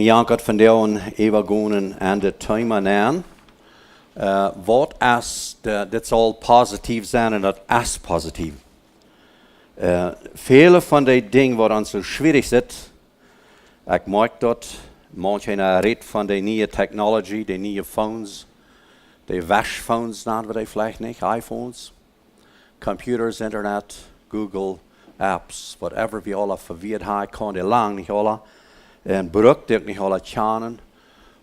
Mir jankert van der evagonen aan de thema naan. Wat is, dit zal positief zijn en dat is positief. Vele van die dingen wat ons zo schwierig zit, ik merk dat, manchen redt van de nieuwe technology, de nieuwe phones, de washphones, naam we die vielleicht niet, iPhones, computers, internet, Google, apps, whatever we alle verweerd hebben, kan die lang niet alle, en berukt ook niet alle tjanen.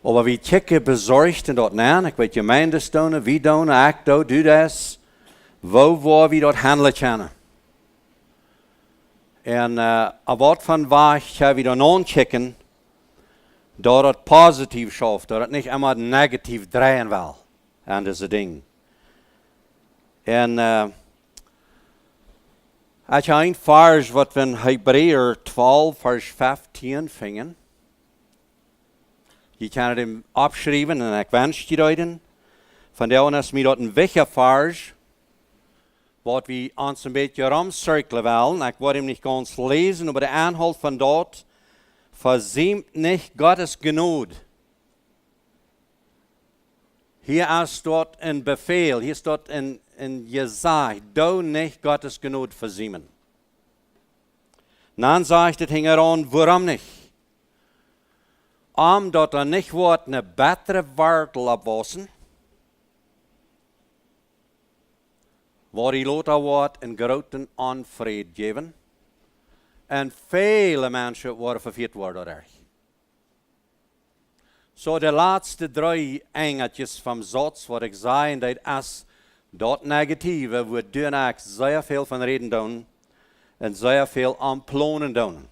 Maar we kijken bezorgd in dat na, ik weet gemeentes doen, wie doen, ik doe dat, waar we dat handelen tjanen. En wat van waar gaan we dan aankijken, dat het positief schaft, dat het niet immer negatief draaien wil aan deze dingen. En als je een vers wat we in Hebreeër 12 vers 15 vingen, je kan het hem opschrijven en ik wens je dat. Van daar is mij dat een wichtige vers, wat we ons een beetje rumcirkelen willen. Ik wil hem niet ganz lezen, maar de aanhoud van dat, verziemt nicht Gottes Gnade. Hier ist dort ein Befehl, hier ist dort ein Gesagt, du nicht Gottes Gnade versiemen. Dann sagt es hingeran, warum nicht? Omdat nicht wordt eine bessere Wörtel abwassen, waar die Lothar wordt een groten onvrede geven. En vele mensen worden verveerd worden door erg. Zo de laatste 3 engeltjes van Zotz, wat ik zei, en dat is dat negatieve, we doen eigenlijk zeer veel van reden doen en zeer veel aan plannen doen.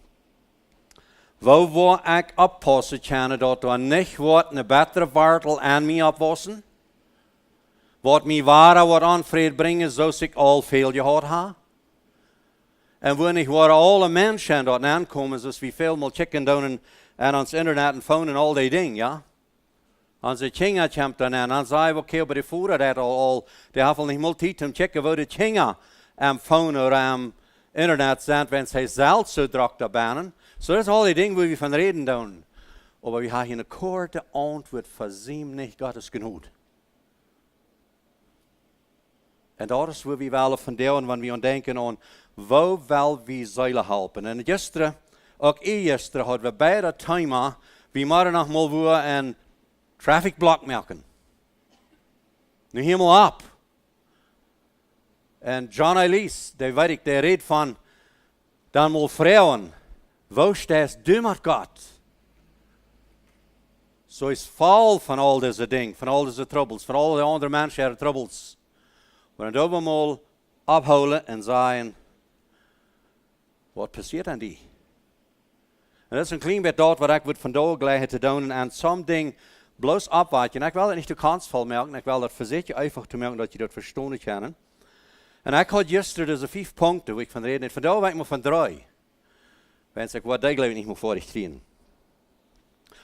Wo wil ik oppassen kunnen dat er niet wordt een betere wortel aan mij opwassen? Wat mij ware wat onvrede brengen, zoals ik al veel gehad heb? En wanneer waar alle mensen dat aankomen, zoals we veel mal checken doen en ons internet en phone en al die dingen, ja? Onze kinderen komt dan aan, dan zeggen we, oké, bij de voeren dat al, die hebben niet meer tijd om te checken, waar de kinderen am phone of am internet zijn, wenn ze zelf zo druk daarbij. So dat is al die dingen waar we van reden doen. Maar we hebben een korte antwoord verzien niet Gottes Gnade. En dat is waar we willen van doen, wanneer we denken aan, wo wil we zullen helpen. En gisteren, ook gisteren, hadden we bij dat thema, we moeten nog mal weer een traffic block maken. Nu helemaal op. En John Elise, die weet ik, die redt van, dan mal vrouwen, wo stehst du met God? Zo is vol van al deze dingen, van al deze troubles, van al die andere mensen hebben troubles. Maar dan doen we mal ophouden en zeggen, wat passiert aan die? En dat is een klein beetje dat wat ik wil vandaag geleid te doen en soms dingen bloos opwachten. Ik wil het niet te kansvol merken, ik wil dat verzekeren einfach te merken dat je dat verstaan kan. En ik had gisteren deze 5 punten waar ik van reden. Vandaag ben ik maar van 3. Wens ik wat die geloof ik niet meer voor dich kriegen.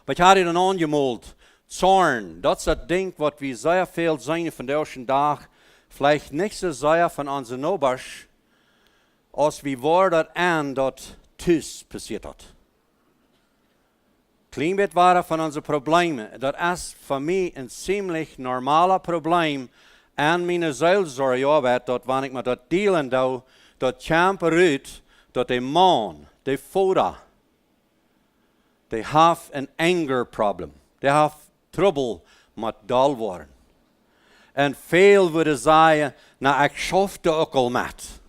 Wat had je dan aangemeld? Zorn, dat is dat ding wat we zeer veel zijn van deze dag. Vielleicht nicht so sehr von unseren Nachbarn, als wie war das an, dat thuis passiert hat. Klein bisschen waren von unseren Problemen. Das ist für mich ein ziemlich normaler Problem an meine Seelsorgearbeit, dat wanneer ik met dat dealen doe, dat kämpar ut, dat de man, de vader, de have een anger problem. De have trouble met dal worden. En veel willen zeggen, nou ik schafte ook al met.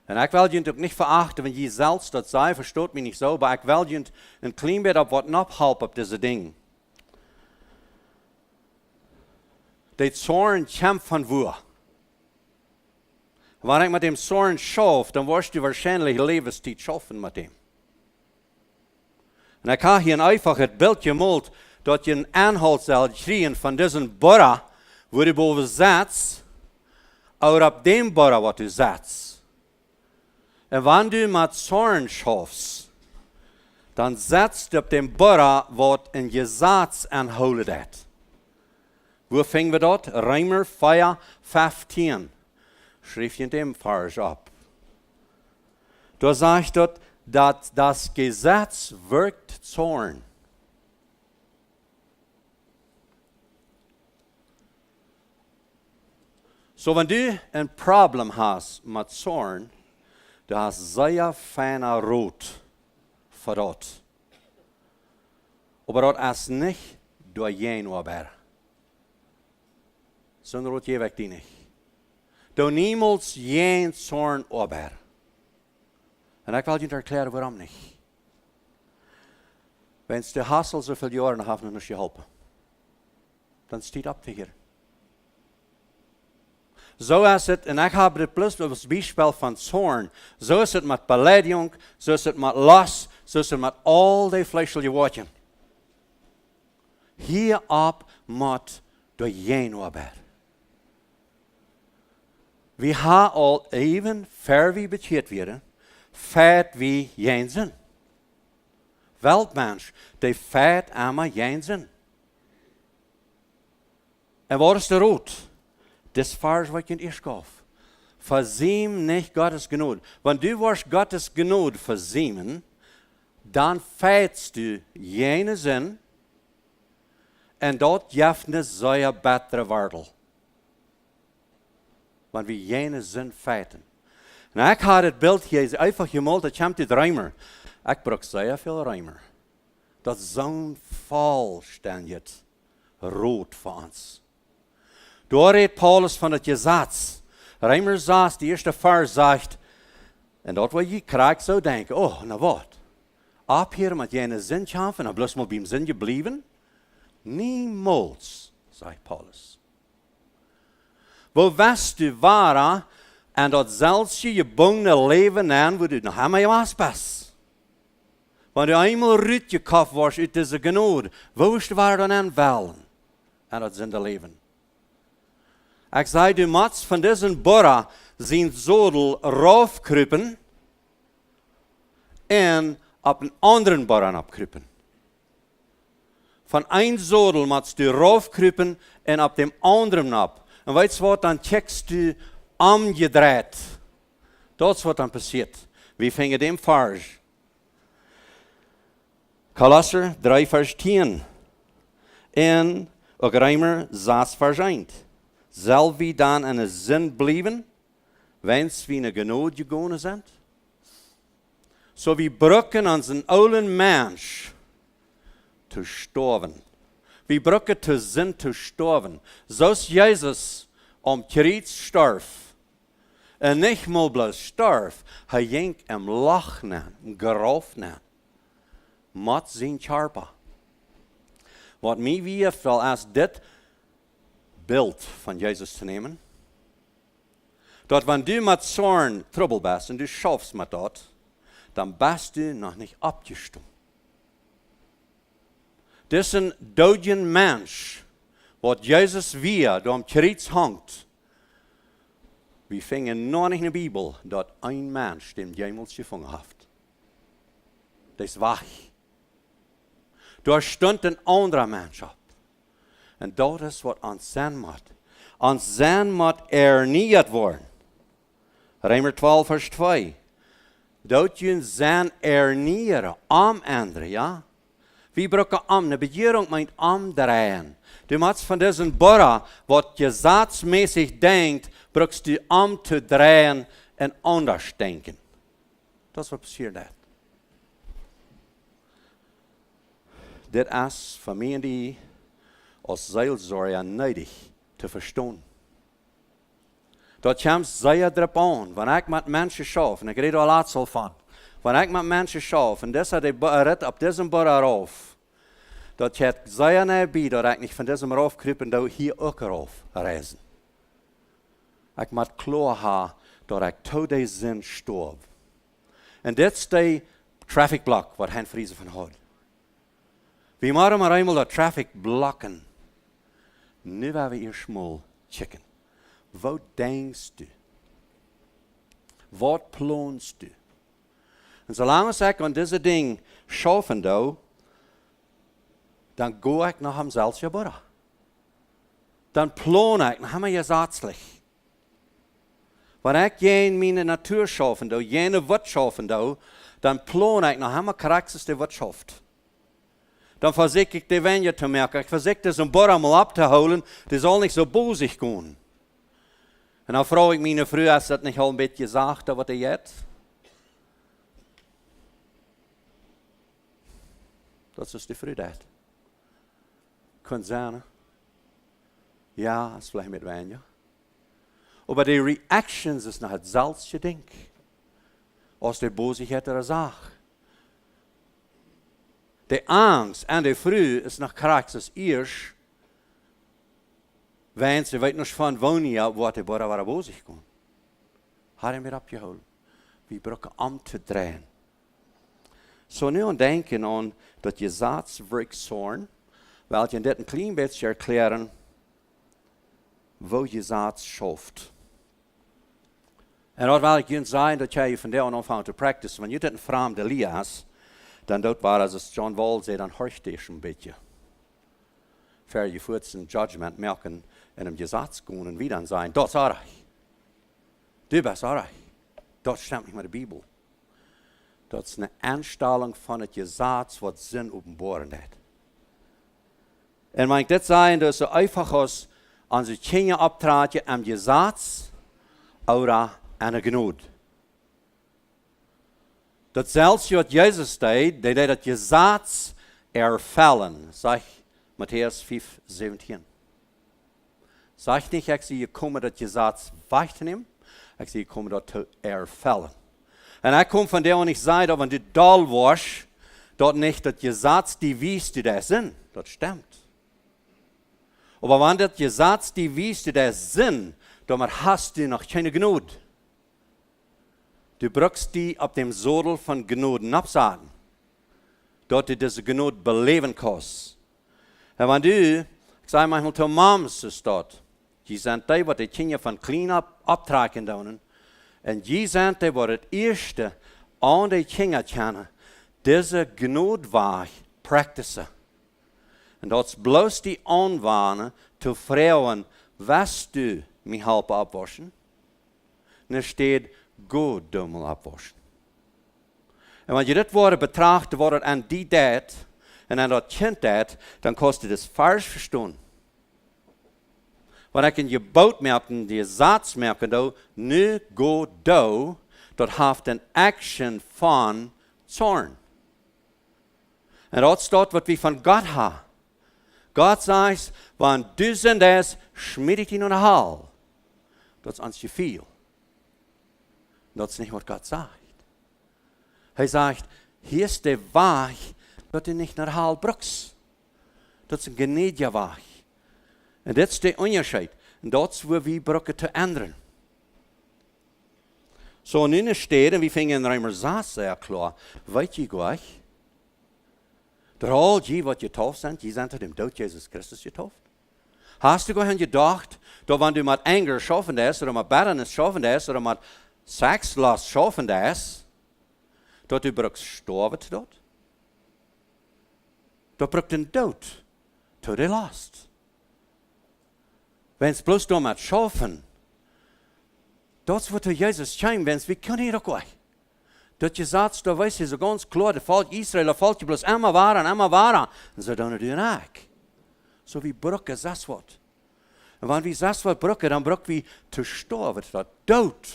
En ik wil je ook niet verachten, want je zelfs dat zei, verstoot me niet zo, maar ik wil je een klein beetje op wat ophelpen op deze dingen. De zorn kämpft van woer. Wanneer ik met dem zorn schaf, dan word je waarschijnlijk levenstijd schaffen met hem. En ik heb hier einfach het beeld gemalt, dat je een aanhoud zal krijgen van deze borra, waar je boven zit, of op dem borra wat je zit. En wanneer je met zorn schafst, dan zit je op dem borra wat een gezats aanhouden dat. Waar vingen we dat? Römer 4:15. Schreef je in dem Vers op. Da sagt dat das Gesetz wirkt Zorn. So, wenn du ein Problem hast mit Zorn, du hast sehr feiner Rot für das. Aber das ist nicht durch jeden Ober. So ein Rot je weg die nicht. Du niemals jeden Zorn Ober. Und ich will dir erklären, warum nicht. Wenn es dir hassel so viele Jahre nach noch nicht geholpen, dann steht ab hier. So ist es, und ich habe das bloß als Beispiel von Zorn. So ist es mit Beleidigung, so ist es mit Lust, so ist es mit all die fleischlichen Worten. Hier ab moet door jeden Arbeit. We haben al even ver wie bekeerd werden, feit wie jeden zijn. Weltmensch, die feit allemaal jeden zijn. En wat is de rood? Das Vers, was ich in eerst gaf. Verzeem nicht Gottes Gnade. Wenn du warst Gottes Gnade verzeemen, dann feitst du jene Sinn, en dat geeft een zeer betere waarde. Want we jene Sinn feiten. En ik had het beeld hier einfach gemalt, dat komt uit Rijmer. Ik brug zeer veel Rijmer. Dat zo'n val staat rood voor ons. Daar redt Paulus van het Gesetz. Rijmer zegt, de eerste vers zegt, en dat wat je krijgt zou denken, oh, nou wat? Ab hier met jene Sinn kämpfen, en bloß mal beim Sinn gebleven? Niemals, zegt Paulus. Wo wist du waar, en dat zelfs je gebongene leven aan, waar du nog helemaal was best. Wanneer du eenmaal uitgekocht was uit deze genade, wo is du waar dan aan wellen? En dat zijn de leven. Ik zei, du moet van deze borra zijn zodel raufkruipen en op een andere borra opkruipen. Van een zodel moet du raufkruipen en op dem anderen op. En weet je wat, dan checkst du omgedraaid. Dat is wat dan passiert. We vingen dem vers. Kolosser 3 vers 10. En ook Rijmer 6 vers 1. Zal we dan in een zin blijven, wens we in een genade gegaan zijn? So we brücken onze oude mens te sterven. We brücken te zin te sterven. Zoals Jezus om kruis starf. En niet maar bloos starf, hij ging hem lachen, hem gerofen. Mat zijn charpa. Wat mij wie wel als dit beeld van Jezus te nemen. Dat wanneer du met zorn trouble bent en du schaffst met dat, dan bist du nog niet opgestomd. Dit is een dode mens, wat Jezus weer door kruis hangt. We vingen nog niet in de Bijbel dat een mens dem jemals gevangen heeft. Dat is weg. Daar stond een andere mens op. En dat is wat ons zijn moet. Ons zijn moet niet worden. Rijmer 12 vers 2. Dat je zijn niet om anderen, ja? Wie brauchen om? De begeering meint omdraaien. Du musst von diesem Borra, wat gesetzmäßig denkt, brauchst du om te draaien en anders denken. Dat is wat passiert dat. Dit is voor mij en die als Seelsorger nodig te verstaan. Dat komt zeer erop aan, wanneer ik met mensen schaf, en ik reed al laatst van, wanneer ik met mensen schaf, en dat hij rit op deze borra rauf, dat je het zeer nabij, dat ik niet van deze rauf kruipen, dat hier ook rauf reizen. Ik moet klaar hebben, dat ik tot deze zin storf. En dit is de traffic block, wat hij vriezen van had. We moeten maar eenmaal dat traffic blokken. Nu hebben we hier small chicken. Wat denkst du? Wat planst du? En zolang ik aan deze ding schaffen doe, dan ga ik naar hem zelfs geboren. Dan plan ik naar hem gesetzlich. Wanneer ik geen mijn natuur schaffen doe, geen wat schaffen doe, dan plan ik naar hem karakters die wat schaft. Dan versuche ik de wenje te merken. Ik versuche das een borra mal ab te houden, die zal niet zo bozig gaan. En dan vraag ik me früher, als dat niet al een beetje gesagt, wat hij jetzt? Dat is de Frühheit. Kan zijn. Ja, het is vielleicht met weinig. Aber die Reactions ist noch hetzelfde ding. Als die Bosigkeit er zag. Die Angst en die Früh ist noch krass als eerst. Wenn sie weit noch von wonen, wo die Bora war bosig kon. Hat er mir abgeholt. Wie brücken zu drehen. So nu denken an, dat je zaadswerk zorn, weil je dit een klein beetje erklären, wo je zaad schafft. En dat wil ik je zeggen, dat je van daar aan te practicen. Wanneer je dit een vreemde leert, dan doet waar, als John Wall zei, dan horcht je een beetje. Ver je voort zijn judgment merken en hem je zaad gaan en wie dan zijn, dat is aardig. Du bent aardig. Dat stemt niet met de Bijbel. Dat is een aanstelling van het gezaad wat zin openbaren heeft. En mag ik dit zeggen, dat ze einfach als onze kinderen optreden aan gezaad, oder aan de genade. Dat zelfs wat Jezus deed, hij deed het gezaad erfallen. Zeg Matthäus 5:17. Zeg niet, ik zie je komen dat gezaad weg te nemen, ik zie je komen dat te erfallen. En ik kom van daar en ik zei dat wanneer du dal was, dat niet dat je zaad die wies die daar zijn. Dat stemt. Maar wanneer je zaad die wies die daar zijn, dan hast du nog geen genade. Du brauchst die op dem Zodel van genade abzagen. Dat du deze genade beleven kannst. En wanneer du, ik zei manchmal zu Moms ist dat, die zijn die wat die kinderen van klein optragen doen. En die zijn die wat het eerste aan die kinderen kennen, deze genadeweg practicen. En dat is bloos die aanwanen te vragen, was du mij helpen opwaschen? En er staat, go dummel opwaschen. En wanneer je dit woord betracht, wordt het aan die tijd, en aan dat kind tijd, dan kost het het falsch verstaan. Wanneer ik in je boot merken, die zaad merken, nu go do, dat heeft een action van zorn. En dat staat wat we van God hebben. God zegt, wanneer du sind es, schmied ik in een hal. Dat is ons je veel. Dat is niet wat God zegt. Hij zegt, hier is de weg, dat je niet naar de hal brengt. Dat is een genade weg. En dit is de onderscheid. En dat is waar we brokken te ändern. Zo nu in de steden, we vingen in Rijmer 6 sehr klar. Weet je gleich? Dat al die wat getauft zijn, die zijn tot dem dood Jezus Christus getauft. Hast du gewoon gedacht, dat wanneer du met anger schaffen is, oder met bitterness schaffen is, oder met Sexlust schaffen is, dat du brukt sterven te dood? Dat brukt een dood tot de last. Wenn es bloß da mit schaffen, das wird Jesus schein, wenn es, wie kann ich doch gleich? Dat je zat, da weiß je so ganz klar, der Volk Israel, der Volk bloß immer waren, und so dann du nach. So wie Brücke, das wird. Und wenn wir das wird Brücke, dann Brücke wie zu sterben, das Tod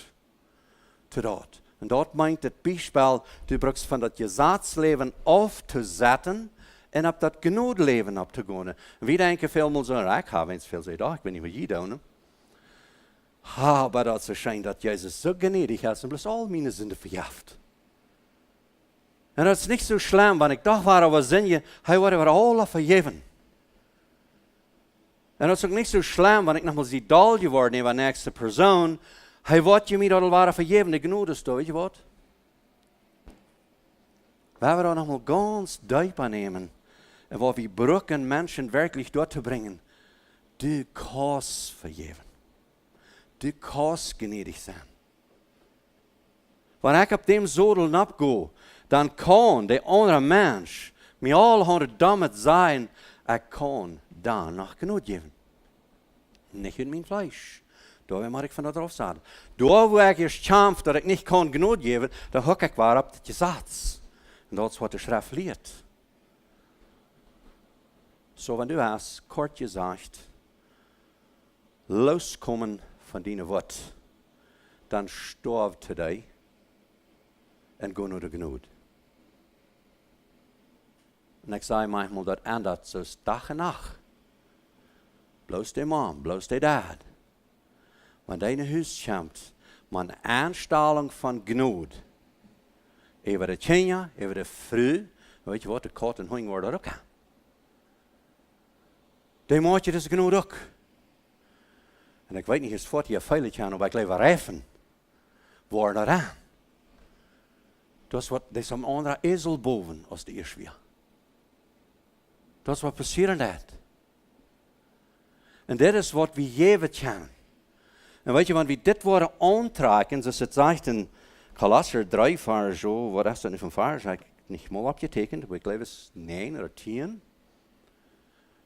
zu dort. Und dort meint das Beispiel, du brauchst von das Gesatzleben aufzusetzen, en op dat genadeleven op te gaan. Wie denken veel mal zo, ik heb eens veel gezegd, ik ben niet wat je doen. Maar dat is zo schijn dat Jezus zo gnädig is en bloß al mijn zinden verjaft. En dat is niet zo schlimm, want ik dacht waar we zingen, hij wordt er al vergeven. En dat is ook niet zo schlimm, want ik nogmaals die dal geworden in de nächste persoon, hij wordt je mij dat al waren vergeven, de genade is weet je wat? Waar we dat nogmaals ganz diep aannemen, en waar we brücken Menschen wirklich dort zu bringen, du kannst vergeben. Du kannst gnädig sein. Wenn ich auf dem Sodel abgehe, dann kann der andere Mensch mir all damit sein, ich kann dann noch genug geben. Nicht in mein Fleisch. Da mag ich von da drauf sagen. Da wo ich erst kämpfe, dass ich nicht kann genug geben, da hocke ich war ab das Gesetz. Und das ist, was die Schrift lehrt. So, wenn du hast, kurz gesagt, loskommen van die wat, dan storf today en go naar de genade. En ik zei manchmal dat ändert zoals dag en nacht. Bloos de man, bloos de dad. Maar deine huis komt, man aanstelling van genade. Over de kinderen, over de vrouw, weet je wat, de kat en hong worden ook aan. Die maakt je dus genade ook. En ik weet niet eens wat je veilig kan, maar ik leef reifen. Waar dat aan? Dat is wat, dat is een andere ezel boven als de eerste weer. Dat is wat passieren dat. En dit is wat we geven kunnen. En weet je, wanneer we dit worden aantrekken, zoals het zegt in Klass 3, vers zo, wat is dat nu van vers? Ik niet mal opgetekend, maar ik geloof het 9 of 10.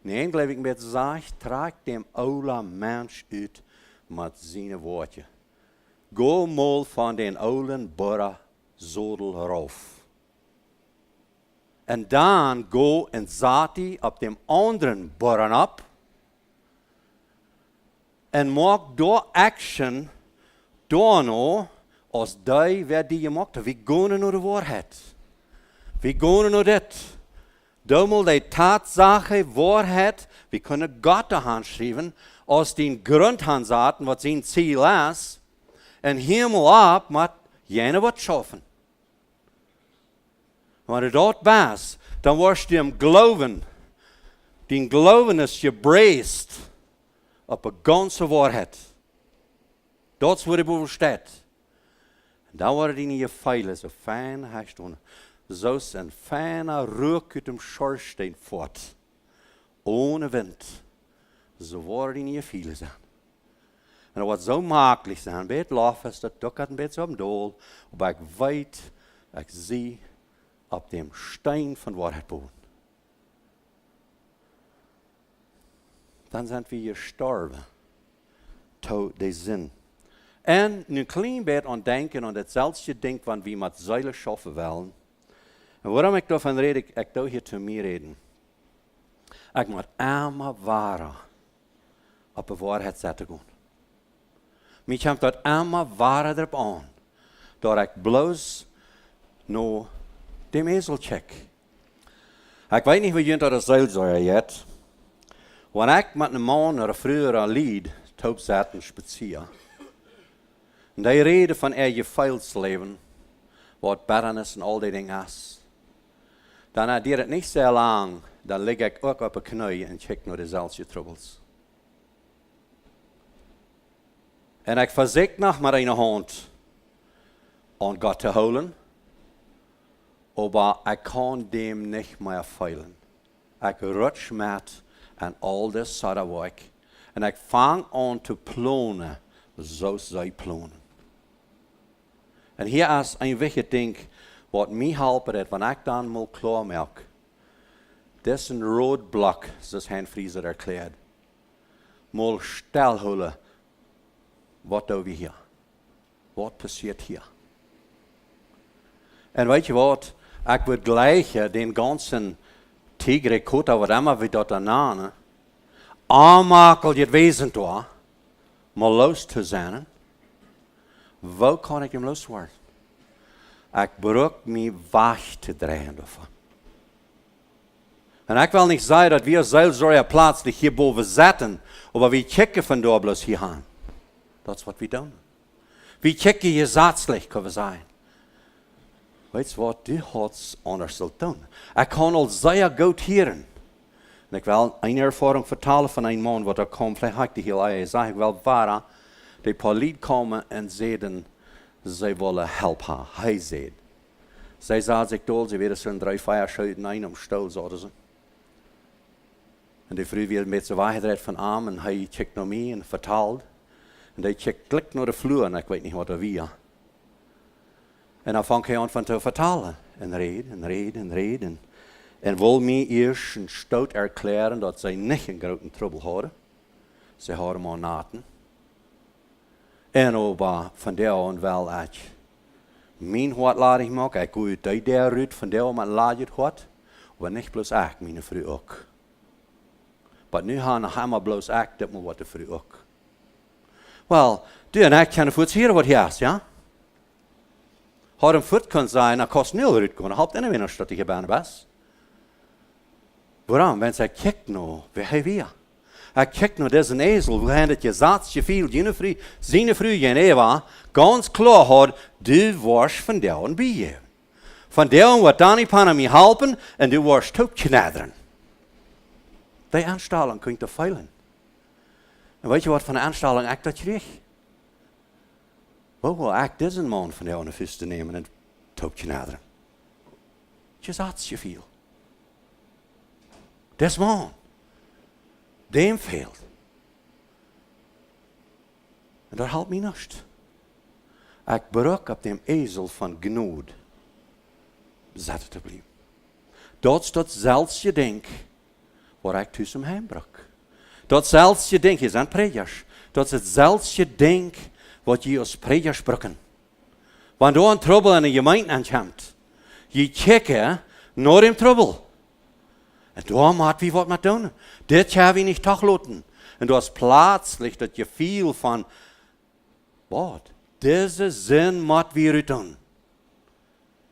9 geloof ik met zegt, trek dem oude mens uit met zijn woordje. Go mal van den oude borre zodel rauf. En dan go en zet hij op dem anderen borren op. En maak door action, door nou, als die werd die je maakte. We gaan naar de waarheid. We gaan naar dit. Dommel die Tatsache, waarheid, we kunnen God aanschrijven, als die grond aanzetten, wat zijn ziel is, en helemaal op met jene wat schaffen. Wanneer dat was, dan was je hem geloven. Die geloven is gebraced op een ganze waarheid. Dat is wat er boven staat. En dan worden die niet je veilig, zo fijn herstonden. Zoals een fijne rook uit dem schoorsteen voort. Ohne wind. Zo worden die niet je veilig zijn. En dat wordt zo makkelijk zijn. Bij het lopen is dat ook een beetje op dool. Maar ik weet, ik zie op dem steen van waarheid boven. Dan zijn we gestorven. Tot de zin. En nu een klein beetje aan denken, aan hetzelfde ding van wie met zeilen schaffen willen. En waarom ik daarvan red, ik doe hier te mij reden. Ik moet allemaal waren op de waarheid zetten gaan. Mij komt dat allemaal waren erop aan. Dat ik bloos naar de ezel check. Ik weet niet hoe je dat Seelsorg hebt. Wanneer ik met een man naar een vroeger lied top zaten spazieren. En die reden van je feilsleven, wat barrenness en al die dingen is. Dan duurt het niet zo lang, dan lig ik ook op een knie en check naar dezelfde troubles. En ik verzeker nog met een hand aan God te houden, maar ik kan dem niet meer feilen. Ik rutsch met en al das werk. En ik vang aan te plannen, zoals zij plannen. En hier is een wichtig ding, wat mij helpt, dat wanneer ik dan mal klaar maak. Dit is een roadblock, zoals Hein Frieser erklärt. Mal stilhouden, wat doen we hier? Wat passiert hier? En weet je wat? Ik wil gleich den ganzen Tigre, Kota, wat immer we dat namen, aanmakel je het wezen toe, maar los te zijn. Waar kan ik hem los worden? Ik broek me weg te draaien daarvan. En ik wil niet zeggen dat we als Seelsorger plaatselijk hierboven zitten, maar we checken van daar bloos hier aan. Dat is wat we doen. We checken je zatselijk, kunnen we zeggen. Weet je wat, die had anders zullen doen. Ik kan al zeer goed horen. En ik wil een ervaring vertellen van een man, wat er komt, vielleicht heb ik die heel eigen zeggen. Ik wil waar, die politie komen en zeiden, zij willen helpen. Hij zei. Zij zagen zich dood, ze werden zo'n 3, 4 schoten in om stoel, zouden ze. En die vrouw werd met zijn weggedreid van arm en hij checkt naar mij en vertelt. En hij checkt klik naar de vloer en ik weet niet wat er weer. En dan vang hij aan van te vertellen. En reden. En wil mij eerst een stoot erklären dat zij niet een grote trouble hadden. Ze hadden maar naten. En over van daar aan wel uit. Mijn hart laat ik maken. Ik gooi uit daaruit van daar aan laat je het hart. Maar niet bloos ik, mijn vrouw ook. Maar nu gaan we helemaal bloos ik, dat moet wat de vrouw ook. Wel, du en ik kunnen voortzieren wat hij is, ja? Had een voet kunnen zijn, dan kost nul uitgaan. Dan helpt er niet meer dat je bijna best. Waarom? Want hij kijkt nou, wie hij weer. Hij kijkt nou, dat is een ezel, hoe hij dat je zaad, je viel, zijn vrouw, je Eva, ganz klar had, du warst van jou bij je. Van jou wat dan niet aan mij helpen, en du warst ook knaderen. Die aanstelling kun je te feilen. En weet je wat van de aanstelling ik dat kreeg? Wel, ik deze man van jou aan de vuist te nemen en te knaderen. Je zaad, je viel. Des man. Dem fehlt. En dat helpt mij niet. Ik bruk op dem ezel van genood. Zet te blijven. Dat is dat zelfs je denk, waar ik tussen hem bruk. Dat zelfs je denk, je zijn predikers. Dat is het zelfs je denk, wat je als predikers brukken. Wanneer er een trouble in een gemeente aankomt, je kijkt naar dem trouble. En daar moet we wat met doen. Dit gaan we niet toch laten. En dat is plaatselijk dat je viel van, wat? Deze zin moet we eruit doen.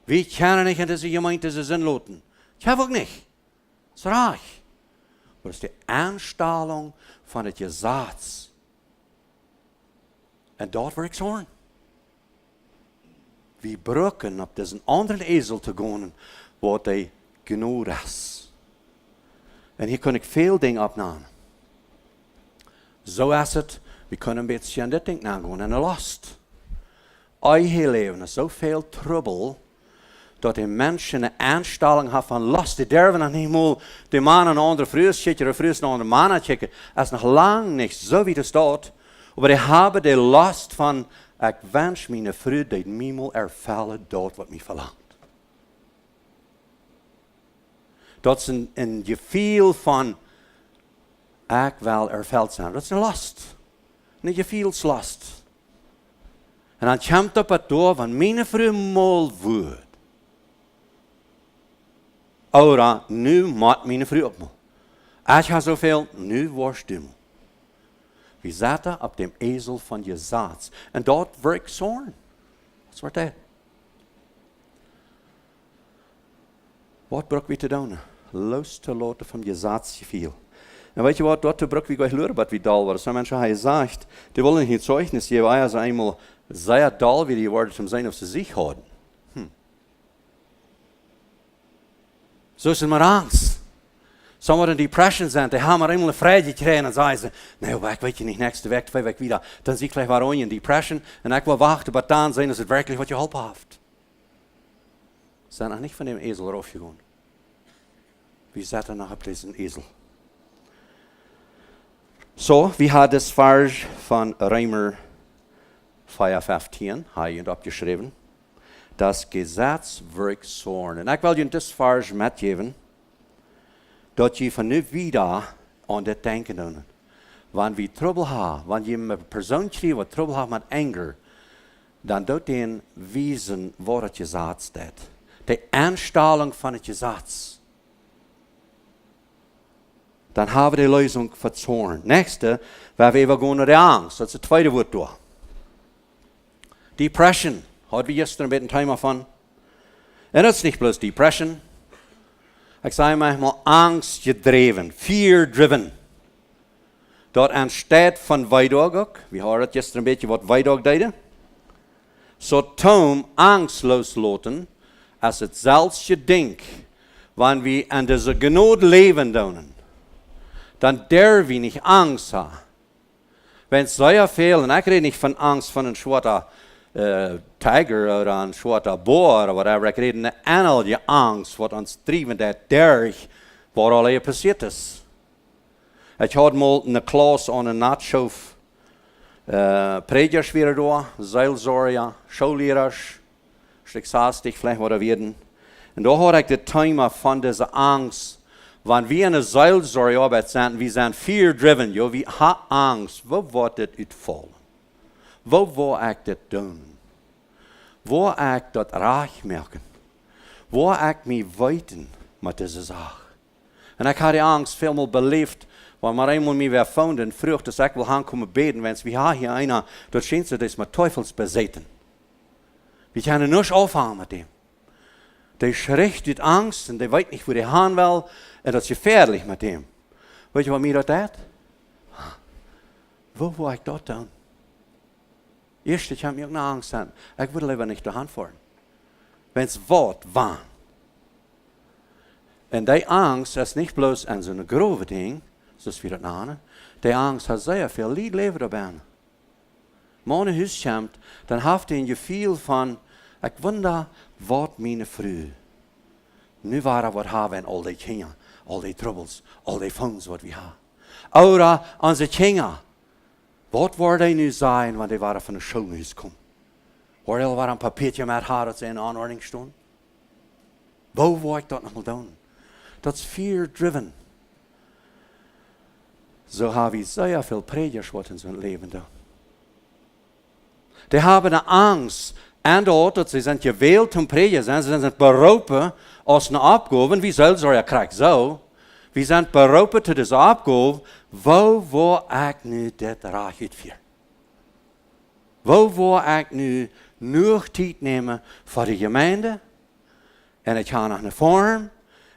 We kunnen niet in deze gemeente deze zin laten. Dat heb ook niet. Dat is raar. Maar dat is de aanstelling van het gezaad. En dat word ik zorgen. We brukken op deze andere ezel te gaan, wat hij genoeg is. En hier kan ik veel dingen opnemen. Zo is het, we kunnen een beetje aan dit ding nagaan en de last. Eigen leven is zoveel trouble, dat de mensen een aanstelling hebben van last. Die durven nog niet meer de man een andere vrouw schikken, of vrouw een andere man schikken. Dat is nog lang niet zo wie het staat. Maar die hebben de last van, ik wens mijn vrouw dat mij moet ervallen dat wat mij verlangt. Dat is een gevoel van, ik wil erveld zijn. Dat is een last. Een gevoelslast. En dan komt op het door van, mijn vrouw mal woord. Ora, nu moet mijn vrouw op me. Ik ga zoveel, nu worst du me. We zaten op dem ezel van je zaad. En dat werkt zorn. Dat is wat dat. Wat bruk we te doen? Los te laten van je zaadje viel. En weet je wat, dat bruk we gleich leren, wat we dal worden. Zo'n mensen hebben gezegd, die willen geen Zeugnis geven, als ze eenmaal sehr dal wie die worden zum zijn of ze zich houden. Zo is het maar angst. Sommigen in depression zijn, die hebben maar eenmaal een vrijheid gekregen en zeggen ze, nou, ik weet je niet, nächste week, 2 weken wieder, dan zie ik gleich waarom je in depression en ik wil wachten, maar dan zijn is het werkelijk wat je hulp heeft. Ze zijn nog niet van dem ezel raufgegaan. We zaten nog op deze ezel. Zo, we hadden het vers van Römer 5:15, hij heeft opgeschreven. Das Gesetz wirkt zorn. En ik wil je dit vers metgeven, dat je van nu wieder aan dit denken doen. Wanneer we trouble hebben, wanneer je met een persoon krijgt wat trouble heeft met anger, dan doet hij wijzen waar het gezaad staat. De aanstelling van het gezaad. Dan hebben we de lösung voor zorn. Nächste, waar we even gaan naar de angst. Dat is het tweede woord door. Depression. Hadden we gestern een beetje thema van. En dat is niet bloß depression. Ik zei manchmal angst gedreven, fear driven. Dat aanstaat van Weidag ook. We hadden het gestern een beetje wat Weidag deed. Zo toom angst loslaten, als het zelfs je denkt, wanneer we aan deze genood leven doen, dan durven we niet angst hebben. Wenn es sehr veel, en ik rede niet van angst van een zwarte tiger of een zwarte boer of whatever, ik rede een andere angst, wat ons drijven dat derg, waar al passiert is. Ik had mal een Klass aan een nachtschoof, predikers weer door, Seelsorger, schoolleiders, stikzastig, vielleicht wat er werden. En daar had ik het thema van deze angst. Wanneer we in een Seelsorgearbeit zijn, we zijn fear-driven, ja, we hebben angst. Waar wordt dit uitvallen? Waar wil ik dit doen? Waar wil ik dat raak merken? Waar wil ik mij weten met deze zaak? En ik had die angst veel meer beleefd, want maar eenmaal mij weer vonden, vroeg dat ik wil aankomen beden, wens we hebben hier einer, dat schijnt ze dat met teufels bezeten. We kunnen niet afhangen met hem. Die schrikt uit angst en die weet niet waar hij gaan wil en dat is gefährlich met hem. Weet je wat mij dat deed? Wo wil ik dat doen? Eerst, ik heb mir auch Angst an. Ich würde lieber nicht daheim fahren. Wenn es Wort war. Und die Angst ist nicht bloß an so eine grove Ding, so wie das nennen. Die Angst hat sehr viel Lied leben dabei. Wenn ein Haus kommt, dann haft ihr ein Gefühl von, ich wundere, was meine Früh. Nu war was haben all die Kinder, all die Troubles, all die Phones, was wir haben. Oder unsere Kinder. Wat wordt hij nu zijn, want hij waren van de schoolhuis gekomen? Waar hij waar een papiertje met haar dat ze in aanordning stond? Waar wil ik dat nog maar doen? Dat is fear-driven. Zo hebben we zeer veel predikers wat in zijn leven doen. Die hebben een angst. En dat ze zijn gewählt om predigen zijn. Ze zijn beroepen als een opgave. Wie Seelsorger krijgt zo. We zijn beroepen tot deze opgave. Waar wil ik nu dit raad uitvoeren? Waar wil ik nu nog tijd nemen voor de gemeente? En ik ga naar een vorm.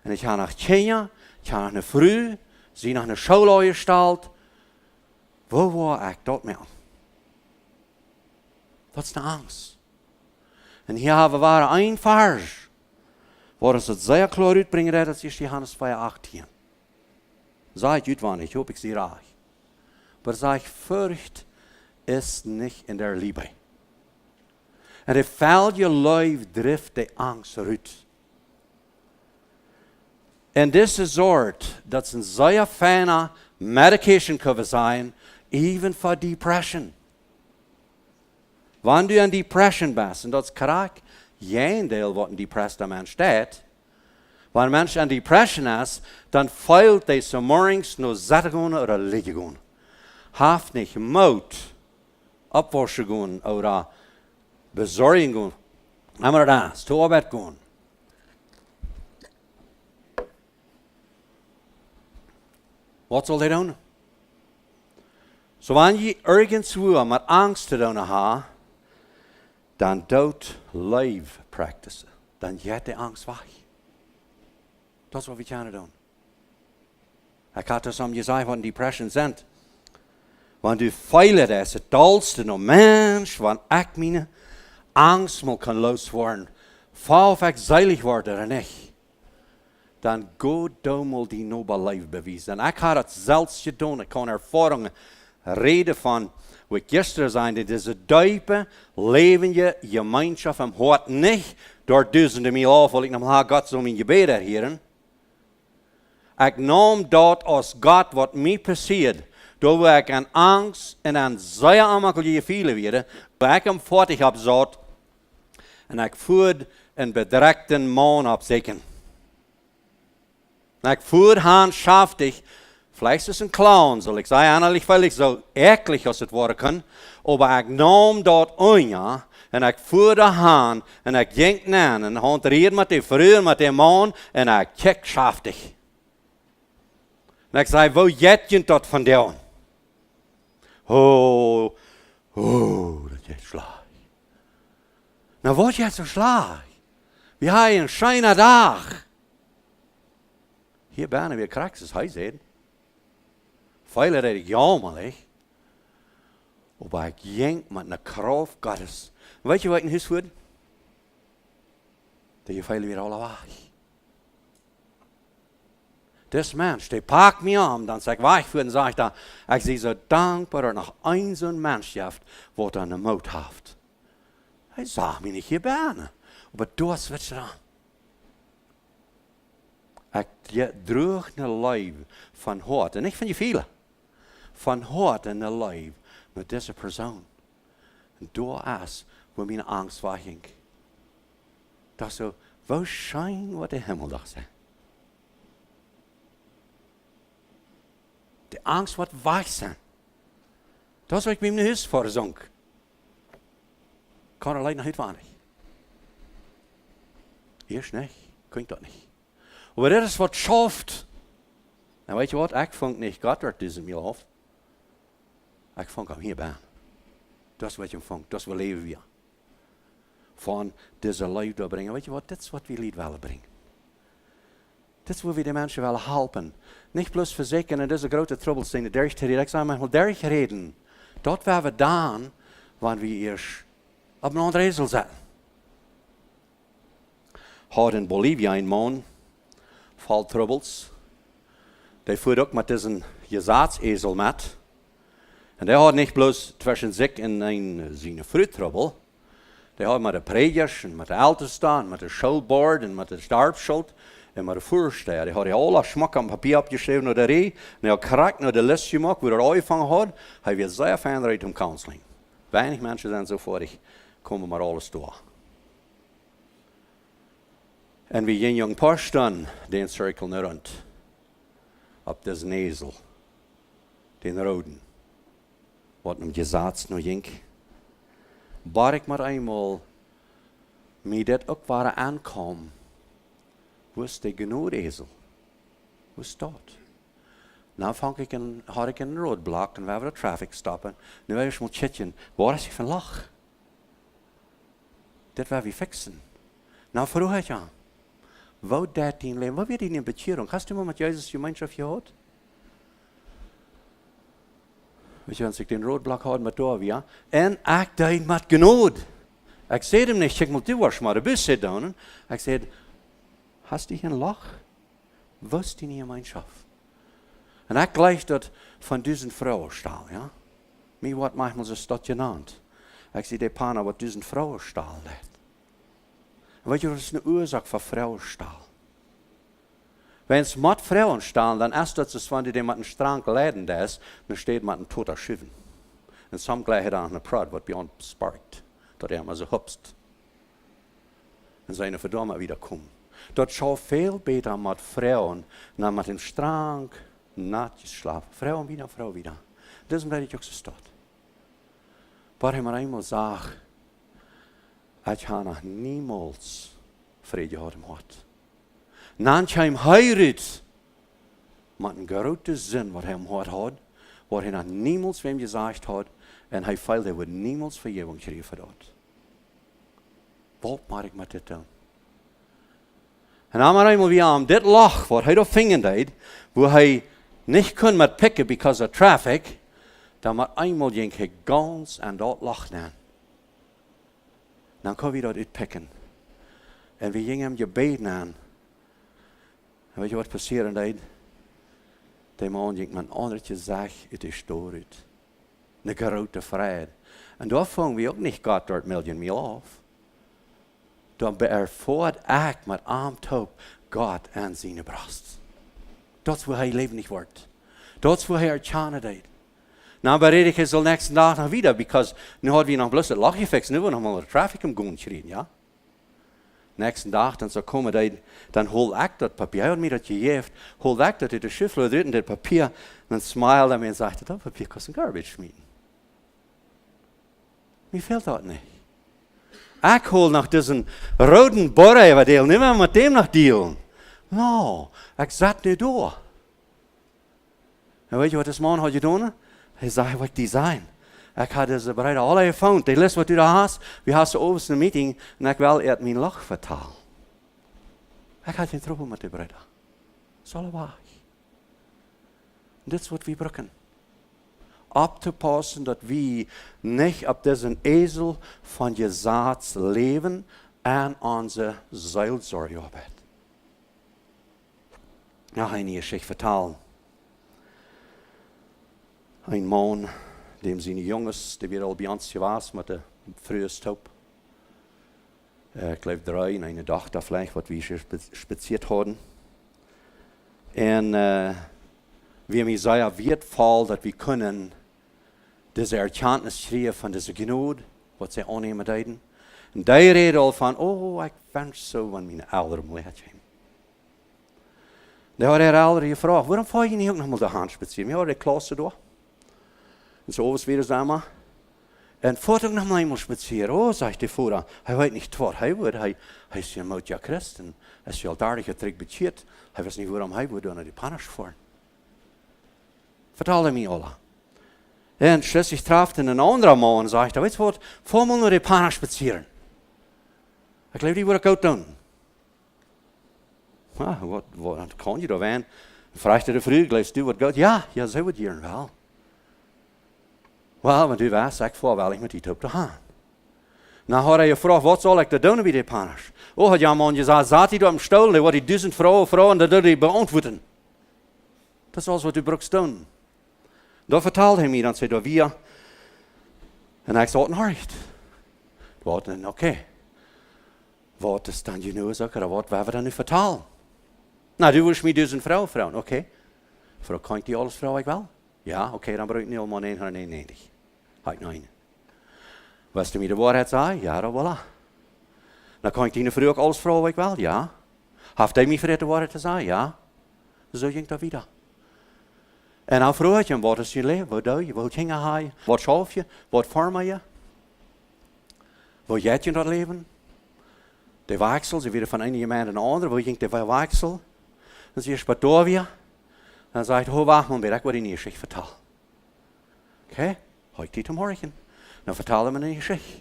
En ik ga naar kinderen. Ik ga naar een vrouw. Zie naar een schooluierstalt. Waar wil ik dat mee? Dat is de angst. En hier hebben we een vers. Waar ons het zeer klaar uitbrengen, dat is Johannes 4:18. Sag ich uitwendig, ich hoffe, ich sie reich. Aber sag ich, Furcht ist nicht in der Liebe. Und if fall je life drift die Angst uit. En deze soort, dat is een zeer fijne medication kan zijn, even voor depression. Wanneer du in depression bent, en dat is correct, geen deel wat een depressed mens staat. Wanneer een mens in depression is, dan feilt hij zo morgens naar zitten gaan of liggen gaan. Heeft niet moed opwassen gaan of bezorgen gaan. En maar dat is, toe bed gaan. Wat zal hij doen? Zo wanneer je ergens met angst te doen hebt, dan doet live practice. Dan gaat de angst weg. Dat is wat we kunnen doen. Ik had dus om gezegd wat depression zijn. Want u feilt is het dolste nog mens, want ik mijn angst mal kan losworden. Val of ik zeilig word of niet. Dan go dan mal die nobel leven bewijzen. En ik had het zelfs gedaan. Ik kan ervaringen reden van wat gisteren zijn. Dit is een diepe, levende gemeenschap en hoort niet door duizenden mijl af, wil ik nog God zo mijn gebed herheren. Ik nam dat als God wat mij passeert. Door ik aan angst en aan zeer aanmakkelijke gevoelens weer. Waar ik hem voort heb zat. En ik voerde een bedreigde man op zeker. En ik voerde handschaftig. Vielleicht ist es ein Clown, soll ich sagen, eigentlich weil ich so eklig als es worden kann. Aber ich nahm dort ein, ja, und ich fuhr da hin, und ich ging nach, und hanteriert mit dem Früher, mit dem Mann, und ich kick schaftig. Und ich sage, wo geht ihr dort von dir? Oh, das geht schlecht. Na, was geht so schlecht? Wir haben einen schönen Tag. Hier bin wir krank, das heißt es. Viele reden jammerlich, aber ich ging mit einer Kraft Gottes. Und weißt du, was ich in Huis würde? Die viele wieder alle weg. Das Mensch, der packt mich an, dann sag ich, weich für und sag ich da, ich sehe so dankbar, dass noch ein so ein Mensch gibt, der eine Mut hat. Ich sag mir nicht hier gerne, aber das wird dran. Ich droeg een leven van hart, en niet van je vielen, van hart en een leven met deze persoon. En door is waar mijn angst wegging. Dat zo, wo schijn wat de hemel dacht zijn. De angst wat weg zijn. Dat is wat ik met mijn huis voor zonk. Kan er leider niet weinig. Eerst niet, kan ik dat niet. Aber das ist was schafft. En weet je wat? Ik vond niet Gott uit deze mail af. Ik vond hem hierbij. Dat is wat je vangt. Dat is wat leven we. Van deze leven doorbrengen. Weet je wat? Dit is wat we lied willen brengen. Dit is waar we de mensen willen helpen. Niet plus verzekeren en deze grote troubles zijn. Derg te reden. Ik zeg maar, derg reden. Dat waar we dan, wanneer we eerst op een andere ezel zetten. Had in Bolivia een man, vol troubles. Die voert ook met deze gezaatsesel met. En die had niet bloos tussen zich en zijn fruittrouble. Die had met de predikers en met de elterstaan, en met de schulbord en met de starpschuld en met de voorsteher. Die had alle smak aan papier opgeschreven naar de ree. En hij had korrekt naar de list gemaakt, waar hij aangevangen had. Hij werd zeer fijn uit om counseling. Weinig mensen zijn zo voorig, komen maar alles door. En wie een jong paar stunden, den cirkel naar rond. Op deze nezel. Den roden. Wat hem gezaats nog jink. Bar ik maar eenmaal, mij dit ook waar aankwam. Wo is de genoedezel? Wo is dat? Nou had ik een roadblock en we hebben de traffic stoppen. Nu wil je maar chitjen, waar is hij van lach? Dit wil we fixen. Nou vroeg ik aan. Wou 13 leven, wat weet je in Bekehrung? Hast du mal mit Jesus Gemeinschaft gehad? Weet je, als ik den roadblock had met door, ja? En ik deed met genood. Ik zei hem niet, check mal, du was maar de bus zit down. Ik zei, hast du een lach? Was die niet Gemeinschaft? En ik gleich dat van duizend vrouwen staal, ja? Mij wordt manchmal zo dat genannt. Ik zei, die Pana wat duizend vrouwen staal leidt. En weet je, dat is een oorzaak van vrouwenstaal. Wenn es mit Frauen staan, dan is dat zo wanneer die met een strang lijden is, dan steht met een toter schiven. En soms gleich het aan een praat, wat bij ons sparkt. Dat hij maar zo hupst. En zijn verdomme wieder komt. Dat zou veel beter met vrouwen, dan met een strang, natjes slapen. Vrouwen wieder, vrouw wieder. Dat is omdat ik ook zo staat. Waar hij maar eenmaal zag, ik heb nog niemals vrede gehad im hart. Nanch hij hem heirat, met een grote zin wat hij im hart had, waar hij nog niemals wem gezegd had, en hij feilt, hij wordt niemals vergeving gekregen voor dat. Wat mag ik met dit doen? En dan maar eenmaal weer aan dit lach, wat hij daar vingen deed, wo hij niet kon met pikken because of traffic, dan maar eenmaal ging hij ganz en dat lach nemen. Dan kon we dat uitpikken. En we gingen hem gebeden aan. En weet je wat passeren deed? Die man ging met een andertje zeg uit de stoor uit. Een grote vrede. En daar vangen we ook niet Gott door het miljoen af. Dan ervoort ik met aantoop Gott aan zijn borst. Dat is hoe hij levendig wordt. Dat is hoe hij erkennen deed. Nou bereid ik het de nächste dag nog wieder, because nu hadden we nog bloos het lachje fixen, nu hebben we nog maar de traffic om gaan schreeuwen, ja. Nächsten dag, dan zou komen, dan hol ik dat papier, hij had mij dat gegeven, hol ik dat uit de schuffel, eruit in dat papier, dan smilde hij en zei, dat papier kost een garbage schmieden. Wie fehlt dat niet? Ik hol nog deze rode borre, wat deel, niet meer met dem nog delen. Nou, ik zat nu door. En weet je wat deze man had gedaan? Hij zei, wat design. Ik had deze bereid alle gevonden. Die les wat u daar hast. We hadden zo over een meeting. En ik wil het mijn lach vertalen. Ik had geen trouble met die bereid. Dat is alle waar. Dit is wat we breken. Op te passen dat we niet op deze ezel van je zaad leven en onze Seelsorg arbeiden. Nou, hij niet zich vertalen. Een man, dem zijn jongens, die weer al bij ons geweest met de vroege stop. Ik geloof 3 en een dag dat vielleicht, wat we hier spaziert hadden. En we mij zeer wertvoll, dat we kunnen deze erkenntnis schrijven van deze genood, wat zij aannemen deden. En die reden al van, oh, ik wens zo van mijn ouderen leert zijn. Daar had hij ouderen gevraagd, waarom ga je niet ook nog mal de hand spazieren? Ja, de Klasse door. En zo was weer samen. En voort ook nog eenmaal spazieren. Oh, zegt de voerder, hij weet niet wat hij wordt. Hij is een moedje Christen. Hij is al daar getrekt bekeerd. Hij wist niet waarom hij wordt naar die panners voor. Vertelde mir alle. En schließlich traf een andere man en sagte, weet je wat, voor mal naar de Pana spazieren. Ik geloof, die wil ik ook doen. Wat kan je daar aan? Fragte de vrouw, gleich du wat goed? Ja, zo wat hier wel. Wel, want u was, ik voor wel, ik met die op de hand. Nou had hij gevraagd, wat zal ik doen bij de Panas? Oh, had man gezegd, zat hij daar op stoel, die wordt die 1000 vrouwen, dat doet hij beantwoorden. Dat is alles wat u brukst doen. Dan vertelde hij me, dan zei hij, wie? En ik zei, niet. Wat, oké. Wat is dan je nu zeggen, wat we dan nu vertalen? Nou, du willst mir 1000 vrouwen vragen, oké. Voor kan ik die alles vrouwen, ik wel? Ja, oké, dan bruk ik niet allemaal 191. Had ik niet. Was du mir de waarheid zei? Ja, dat voilà. Dan kan ik die vrouw ook alles vrouwen, ik wel? Ja. Heeft hij mij verreden de waarheid te zeggen? Ja. Zo ging dat weer. En dan vroeg ik hem, wat is je leven? Wat doe je? Wat ging je? Wat schaf je? Wat vorm je? Wat jet je in dat leven? De wechsel, ze weer van een iemand naar de andere. Wat ging de wechsel? Dan zie je Spadovia. Dan zei hij, wacht maar, ik wil die geschichte vertellen. Oké, had ik die morgen. Dan vertelde me een geschichte.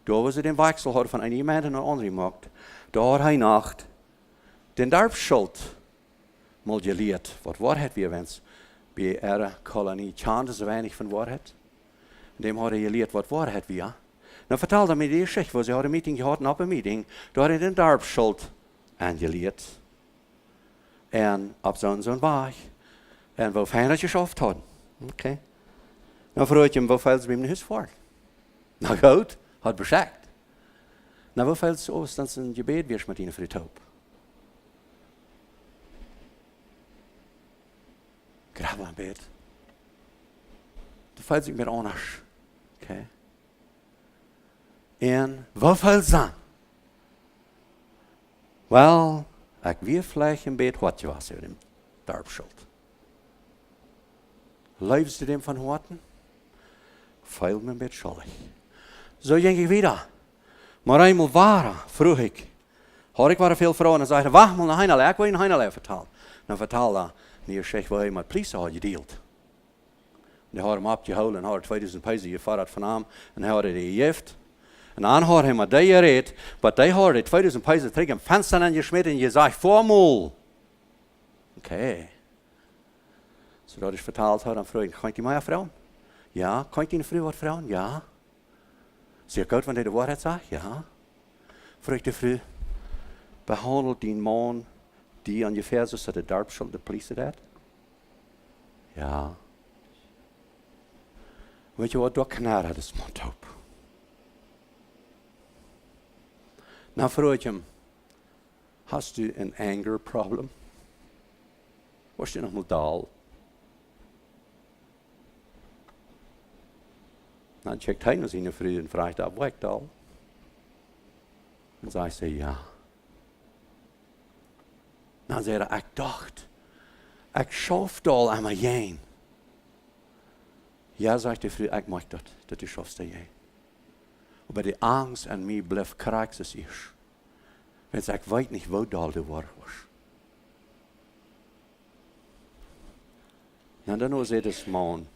Daar was het een wechsel had van een iemand naar de andere gemaakt. Daar had hij nacht de dorpsschuld mal geleerd. Wat waarheid weer wens. Bij de kolonie tjande zo weinig van waarheid. Dem had hij geleerd wat waarheid weer. Dan vertelde hij me die geschichte, waar ze hadden een meeting gehad en op een meeting. Daar had hij de dorpsschuld aangeleerd. En op zo'n weg. En hoe fijn dat je geschaft had. Oké. Dan vroeg ik hem, hoeveel ze bij mijn huis voor? Nou goed, had bezegd. Nou, hoeveel ze oost dan zijn gebed weer met ihnen voor de hoop? Graag een bed. Dan valt zich meer anders. Oké. En hoeveel zijn? Wel, ik weer vleeg een bed wat je was in de dorpsschuld. Leefst du dem van hoorten? Veel me een beetje schuldig. Zo ging ik weer. Maar eenmaal waren, vroeg ik. Had ik waren veel vrouwen en zeiden, wacht maar naar Heinele, ik wil je een Heinele vertellen. Dan vertelde hij, zegt, waar je met politie had gedeeld. Die hadden hem opgehouden en hadden 2000 pesos gevorderd van hem. En hij hadden die gegeven. En dan had hij met die gereed, maar die hadden 2000 pesos terug in venster en gesmeten en je zegt, voormal. Oké. Zodat ik vertaald had, dan vroeg ik, kan ik die mij vrouwen? Ja. Kan ik die vrouw wat vrouwen? Ja. Zie ik uit wanneer de waarheid zegt? Ja. Vroeg ik de vrouw, behandelt die man die aan je verse zat de dorpsschuld, de politie dat? Ja. Weet je wat, door knarre had is mond op. Nou vroeg ik hem, hast u een anger problem? Was je nog maar daal? Dan checkt hij naar zijn vrouw en vraagt, wat ik al? En zij zei, ja. Dan zei hij, ik dacht, ik schaf al aan mij heen. Ja, zegt de vrouw, ik mag dat u schafst jij. Maar de angst aan mij blijft kraaks als is. Want ik weet niet wat al de waar was. En dan zei de man,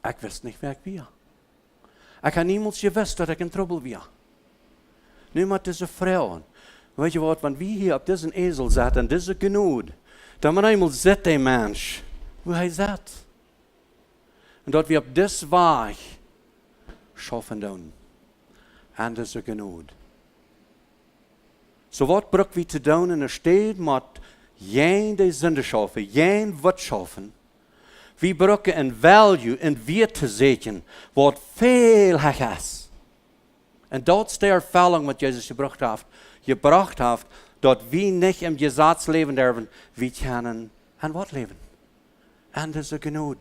ik wist niet waar ik was. Ik had niemand gewist dat ik in trouble was. Nu met deze vrouwen. Weet je wat, wanneer we hier op deze ezel zaten en deze genoeg, dan maar eenmaal zit die mens, hoe hij zat. En dat we op deze weg schaffen doen. En deze genoeg. So wat bruk we te doen in de stad met geen de zonde schaffen, geen wat schaffen. We brukken een value, een weer te zetten, wat veel hecht is. En dat is de ervaring wat Jezus gebracht heeft, dat we niet in gezatsleven leven, we kunnen en wat leven. En dat is genoeg.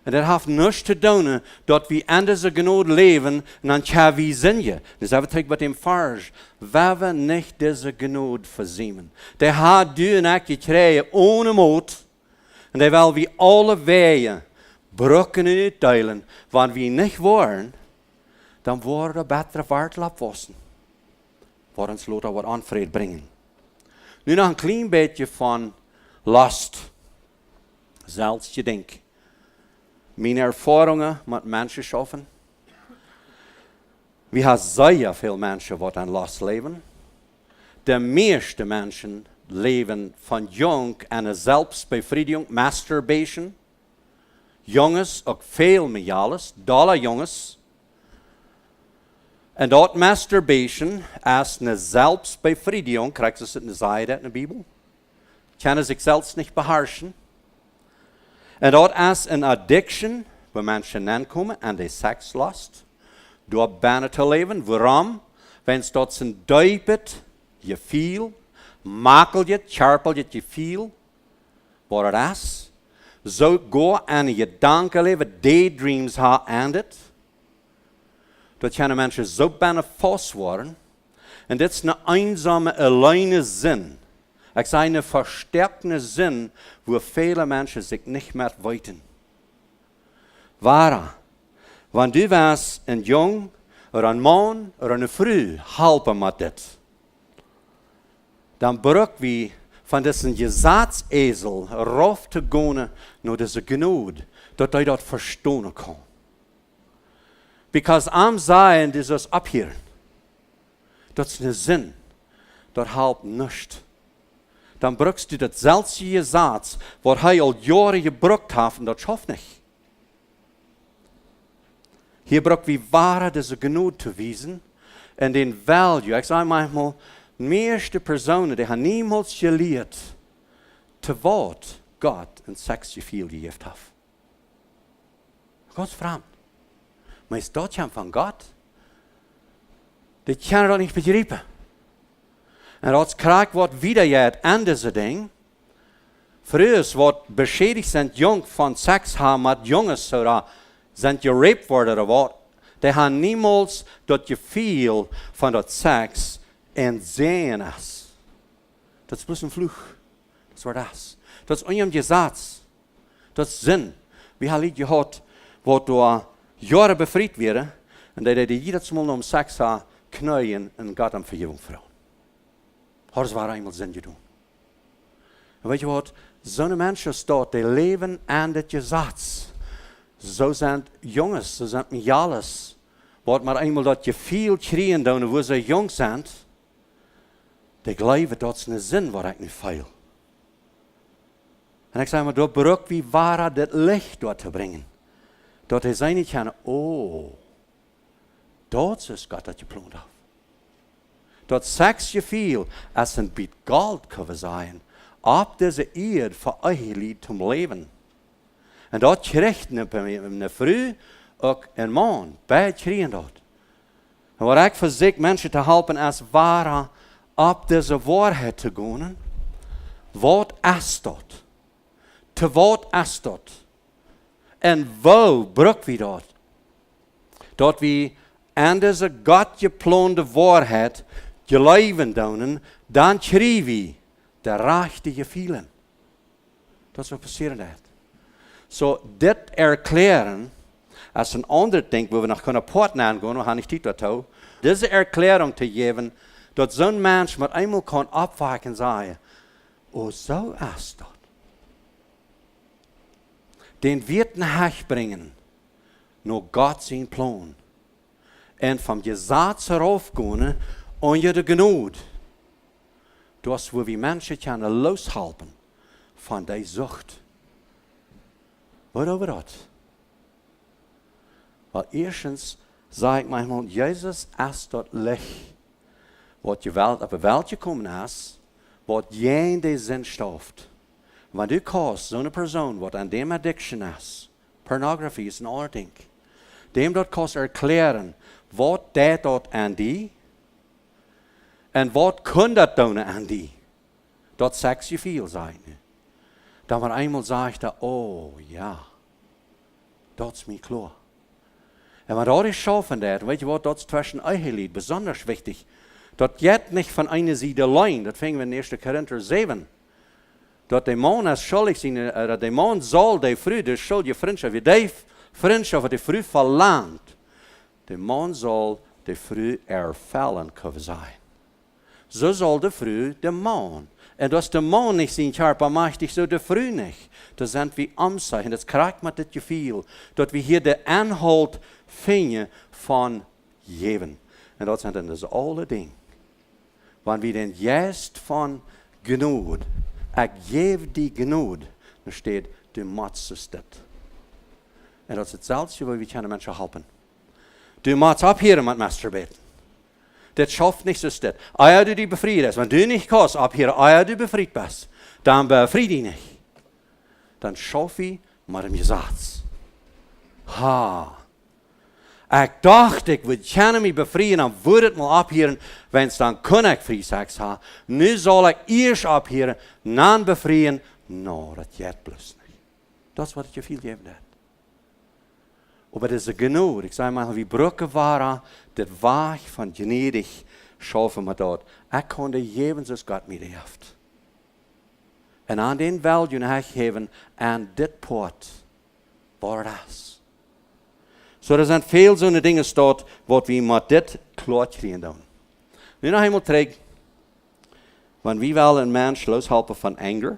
En dat heeft niets te doen dat we in deze genoeg leven en dan kunnen we zingen. Dus even terug met dem vers. We hebben niet deze genoeg verzemen. Die had du en ik gekregen ohne moed. En die wil we alle wegen brukken en uitdelen. Wanneer we niet worden, dan worden we betere waard opwassen. Voor ons laten wat onvrede brengen. Nu nog een klein beetje van last. Zelfs je denkt. Mijn ervaringen met mensen schaffen. We hebben zeer veel mensen wat aan last leven. De meeste mensen leven van jong en een zelfbevrediging, masturbation. Jongens, ook veel meer alles, dolle jongens. En dat masturbation als een zelfbevrediging, krijgt ze het in de Bijbel, kunnen zichzelf niet beherrschen. En dat is een addiction, waar mensen aankomen aan de sekslust, door bijna te leven. Waarom? Wens dat zijn duipet, je viel, makel je, charpel je viel, wat het is. Zo go aan je gedanken leven, daydreams ha aan het. Dat kunnen mensen zo bijna vast worden. En dit is een eenzame, alleine zin. Ik zei een versterkende zin, waar vele mensen zich niet meer weten. Waarom? Want du was een jong, of een man, of een vrouw, helpen met dit. Dan bruk we van deze gezatsezel rauf te gaan naar deze genade, dat hij dat verstaan kan. Because am zijn is ons abheren. Dat is een zin, dat helpt niet. Dan brukst du datzelfde gezat, wat hij al jaren gebruikt heeft, en dat schafft niet. Hier bruk we ware deze genade te wijzen, en den value. Ik zeg manchmal, de meeste personen, die hebben niemals geleerd, te wat God een seksgevoel gegeven heeft. God is vreemd. Maar is dat ja van God? Dat kan je dat niet begrijpen. En als krijg wat wieder je aan deze ding, vroeger wat beschädigt zijn jong van seks hebben met jongens, zodat zijn geraped worden of wat, die hebben niemals dat gevoel van dat seks en zijn is. Dat is bloß een vloeg. Dat is wat dat is. Dat is ongeveer dat is zin. We hebben niet gehad wat door jaren bevrijd werden en dat die jedes Mal om seks hebben knijden en God om vergeving vragen. Dat is waar eenmaal zin te doen. En weet je wat? Zo'n mensen staat, die leven aan dit gezats. Zo zijn jongens, zo zijn meisjes. Wat maar eenmaal dat je veel krijgen doen, waar ze jong zijn. Die geloven dat is een zin waar ik niet veel. En ik zeg maar, dat beroep wie waar dit licht door te brengen. Dat hij zijn niet gaan, oh, dat is God dat je plant heeft. Dat seks je veel als een beetje goud kan zijn, op deze eerd voor eigen te leven. En dat krijgt een vrouw, ook een man, beide krijgen dat. En wat ik verzoek mensen te helpen als waar op deze waarheid te gaan, wat is dat? Te wat is dat? En waar bruk we dat? Dat we aan deze God geplande waarheid geloven doen, dan krijgen we de rechte gevoelen. Dat is wat passeren dat. Zo, dit erklären, als een ander ding, waar we nog kunnen praten aangaan, we gaan niet tijd toe, deze erklärung te geven, dat zo'n mens met eenmaal kan opwaken en zeggen, oh, zo is dat. Den wird naar Heg brengen, naar God zijn plan. En van je zaad eraf gaan, onder de genade. Dat is waar we mensen kunnen loshelpen van die zucht. Wat over dat? Wel, eerstens zeg ik manchmal, Jezus is dat licht. Wat je wel op een wereldje komen is, wat jij in de zin stoft. Want u kost zo'n persoon wat aan dem addiction is, pornografie is een ander ding. Dem dat kost erklären, wat deed dat aan die, en wat kon dat doen aan die. Dat seks je veel zijn. Dan maar eenmaal zegt dat, oh ja, dat is mij klaar. En wat dat is schaffen dat, weet je wat, dat is tussen eigen lied, besonders wichtig. Dat jet niet van eine zijde alleen, dat vingen we in 1 Korinther 7. Dat de man is schuldig zijn, dat de man zal de vrouw, dus schuld je vriendschap, je die vriendschap de vrouw verlangt. De man zal de vrouw ervallen kunnen zijn. so soll der Früh der Mond. Und dass der Mond nicht sein Körper mächtig, so der Früh nicht. Das sind wie Anzeichen, das kriegt man das Gefühl, dass wir hier den Anhalt finden von Leben. Und das sind dann das alle Dinge. Wenn wir den Geist von Gnade, ich gebe die Gnade, dann steht, du machst es das. Und das ist das Selbste, wo wir können Menschen helfen. Du machst abhören mit Masturbeten. Das schafft nicht so das. Eier du die befriedest. Wenn du nicht kannst abhören, eier du befriedet bist, dann befriede ich nicht. Dann schaffe ich mit dem Gesetz. Ha. Ich dachte, ich würde mich befreien, dann würde ich mal abhören, wenn es dann kann ich Friesex haben. Nu soll ich erst abhören, dann befreien. No, das geht bloß nicht. Das ist, was ich viel gegeben hat. Aber das ist genug. Ich sage mal, wie Brücke war, das war ich von gnädig schaffen wir dort. Ich konnte geben, so Gott mir hilft. Und an den Welt, die ich geben, an dit Port, war das. So, da sind viele so eine Dinge dort, wo wir mit dit klar kriegen. Nun noch einmal zurück. Wenn wir wollen einen Menschen loshelfen von Anger,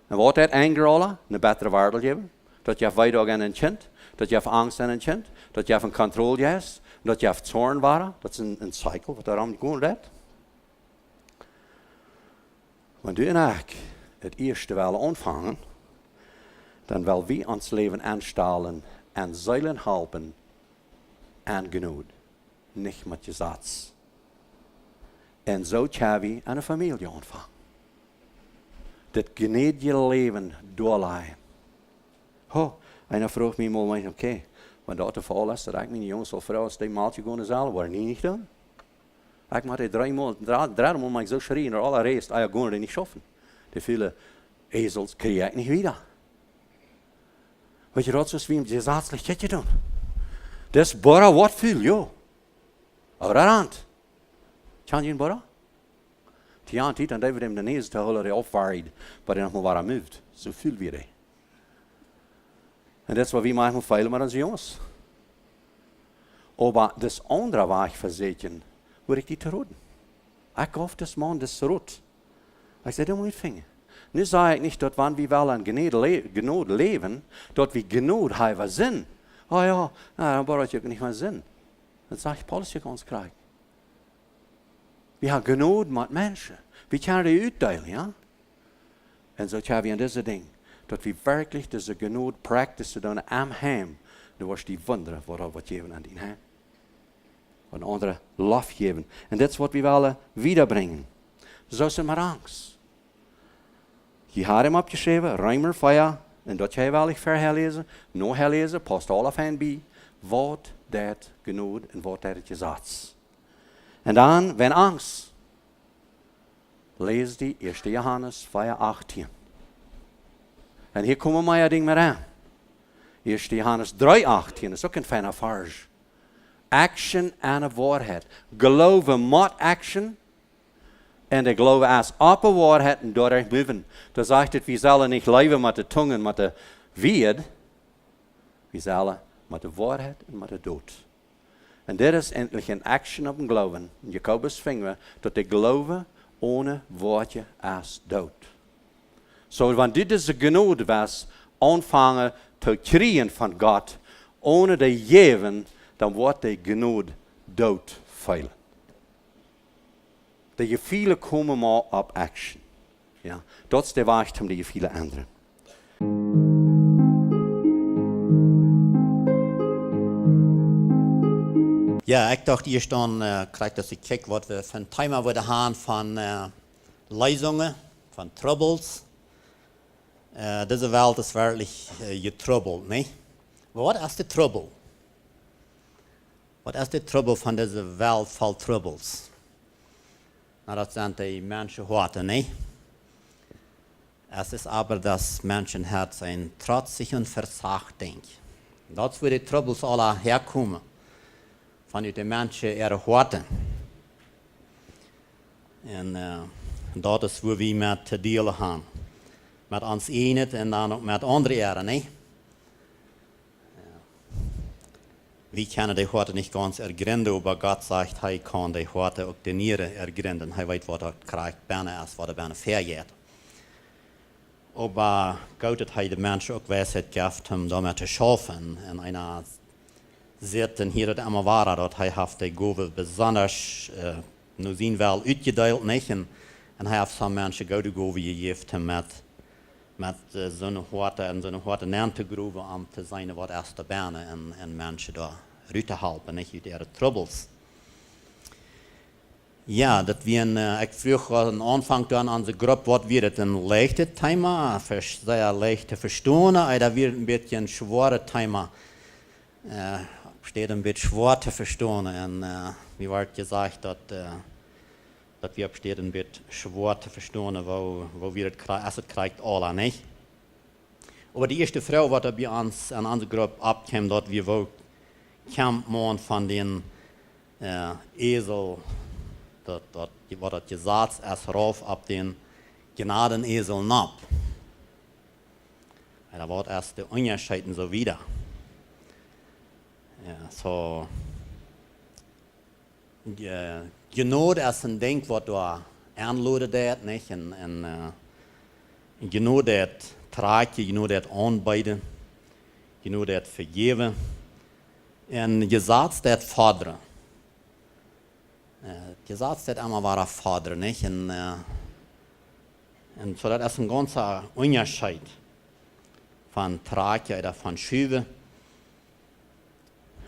dann wird das Anger alle eine bessere Welt geben. Dat je weiter an een kind, dat je Angst an een kind, dat je een Kontrolle hast, dat je Zorn war. Dat is een cycle, wat daarom gewoon redt. Wenn du en ik het eerste willen ontvangen, dan wil we ons leven aanstellen en zeilen helpen en genoeg, niet met je zats. En zo kunnen we een familie ontvangen. Dat gnädige leven doorleiden. Oh, einer fragt mich mal, okay, wenn das der Fall ist, dass ich meine Jungs oder Frauen aus dem Maaltje gehen sollen, war nie nicht dann. Ich mache dreimal mag ich so schreien, und alle Rest, ich kann das nicht schaffen. Die viele Esels kriege ich nicht wieder. Weet je dat is wie hem gezaadlich je doen? Dat is bara wat veel, joh. Overhand. Kan je een bara? Die aan tijd, en dat we hem de neus te houden, die opwaarheid, maar die nog maar waar moved. Zo veel weer hij. En dat is wat we manchmal feilen met onze jongens. Aber das andere war ich versehen, wo ich die te roden. Ich hoffe, das Mann, das rot. Ich sage, du musst finden. Nu sage ich nicht, dort wann wir wel an Gnade leben, dort wie Gnade haben Sinn. Oh ja, dann brauche ich nicht mehr Sinn. Dann sage ich, Paulus, hier ganz klar. Wir haben Gnade mit Menschen. Wir können die uitdelen, ja? Und so haben wir diese Ding, dort wir wirklich diese Gnade praktizieren am Heim. Du wirst die Wunder, was geben an den Heim. Und andere Lof geben. Und das ist, was wir wollen wiederbringen. So sind wir Angst. Je had hem opgeschreven, ruimer feier, en dat jij wel ik verherlezen, no herlezen, past al af en bij, wat dat genoeg en wat dat je zat. En dan, wenn Angst, lees die 1. Johannes 4:18. En hier komen we ding meer aan. 1. Johannes 3:18 is ook een fijne farge. Action en een waarheid. Geloven met action. En de geloven als op de waarheid en door het moven. Dat zegt dat we zullen niet leven met de tong en met de wierd. We zullen met de waarheid en met de dood. En dit is endlich een action op een geloven. Jacobus vingen we dat de geloven ohne woordje als dood. So, wenn dit is de genade was, aanvangen te krijgen van God, ohne de geven, dan wordt de genade dood veilen. De gevoelens komen maar op action. Ja, dat is de wachtom de gevoelens anderen. Ja, ik dacht eerst dan, krijg dat ik kijk wat we van thema worden gaan van Lösungen, van troubles. Deze wereld is werkelijk getroubled, nee? Maar wat is de trouble? Wat is de trouble van deze wereld vol troubles? Nou, dat zijn die Menschenharten, nee? Es ist aber das Menschenherz ein trotzig und versagt Ding. Das wo die Troubles alle herkommen. Von den Menschen ihre Harten. Und dat is wo wir mit te delen haben. Mit uns einen und dann auch mit anderen Ehren, nee? wir können die heute nicht ganz ergründen, aber Gott sagt, er kann die heute auch die Niere ergründen. Er weiß, was er kriegt, gerne ist, was er gerne vergeht. Aber Gott hat die Menschen auch Weisheit gegeben, um damit zu schaffen. Und einer sieht hier, dass immer wahr, dass er hat die Gabe besonders, nur sehen will, ausgeteilt nicht. Und er hat so Menschen gute Gabe gegeben, met zo'n harde nantegroeven om te zijn wat eerst te banen en mensen daar uit te helpen, niet uit ihre troubles. Ja, dat we ik vroeg aan aanvang dan aan de groep, wat weer het een leichte thema, sehr leicht te verstaan, oder weer een beetje een zware thema, steht een beetje schwer te verstaan en wie wordt gezegd dat wir absteht ein bisschen schwer zu verstehen, wo wir es kriegt alle nicht. Aber die erste Frau, die bei uns an unserer Gruppe abkam, dort wir wo kämpfen von den Esel, dort das gesagt ist, rauf ab den Gnadenesel ab. Da wird erst der Unterschied so wieder. Ja, so. Genot is een ding wat door aanloden deed, niet? En genot dat tragen, genot dat aanbieden, genot dat vergeven. En gezegd dat vaderen. Gezegd dat allemaal waren vaderen, niet? En zo dat is een ganze onderscheid van tragen of van schuiven.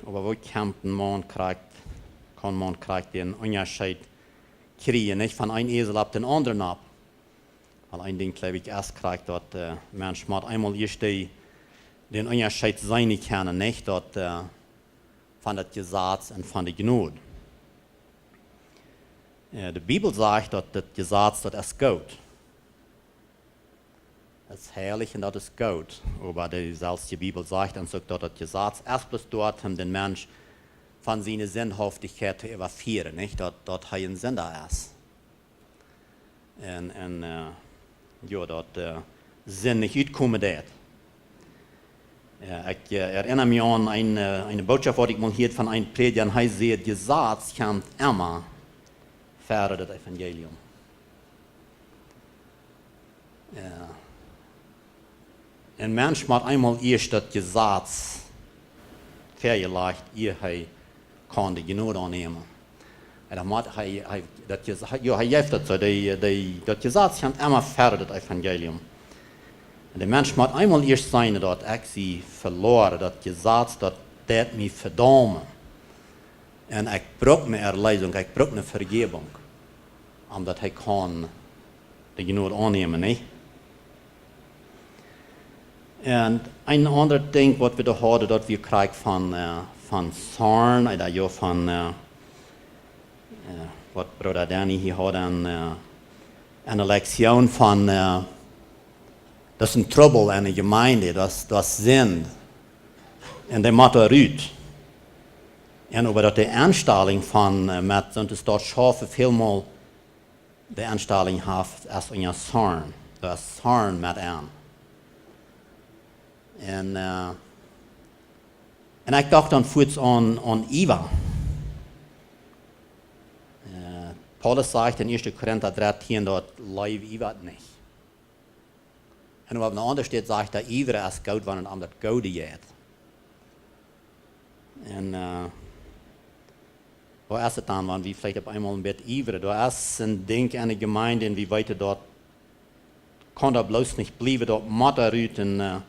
Maar wat kämpfen man krijgt, kan man krijgt den Unterschied kriegen, nicht von einem Esel ab den anderen ab. Weil ein Ding, glaube ich, erst kriegt, dass manchmal einmal erst den Unterschied sein können, nicht, dass von der Gesetz und von der Gnade. Die Bibel sagt, dass das Gesetz, das ist gut. Das ist herrlich und das ist gut. Aber selbst die Bibel sagt, dass das Gesetz erst bloß dort, um den Mensch von seiner Sinnhaftigkeit zu überführen, nicht? Dass er ein Sünder ist. Und ja, dass Sinn nicht utkommen wird. Ich erinnere mich an eine Botschaft, die ich mal hier von einem Prediger, und er sagt, Gesetz kommt immer vor das Evangelium. Ja. Und manchmal einmal erst das Gesetz vergelegt, ihr kan de genoeg aannemen. En dan moet hij heeft dat zo, dat gezegd komt immer verder het evangelium. En de mens moet eenmaal eerst zijn dat ik ze verloren, dat gezegd dat mij verdomen. En ik brok me erleiding, ik brok me vergebung, omdat hij kan de genoeg aannemen, niet? En een ander ding wat we daar hadden, dat we krijgen van Zorn, oder ja von, was Bruder Danny hier hat, eine Lektion von, das ist ein Trouble in der Gemeinde, das sind, und der macht er rüt. Und aber die Anstellung von, mit so ein dort Schafe vielmal, die Anstellung hat, als ein Zorn, das Zorn mit an. En ik dacht dan voets aan Eva. Paulus sagt in 1. Korinther 13, dat leef Eva niet. En op een ander steht sagt dat Eva is goud wanneer om dat gouden jeet. En waar is het dan, want wie vielleicht op eenmaal een beetje iveren. Daar is een ding aan de gemeinde en wie weten dat kan dat bloos niet blijven, dat moet eruit en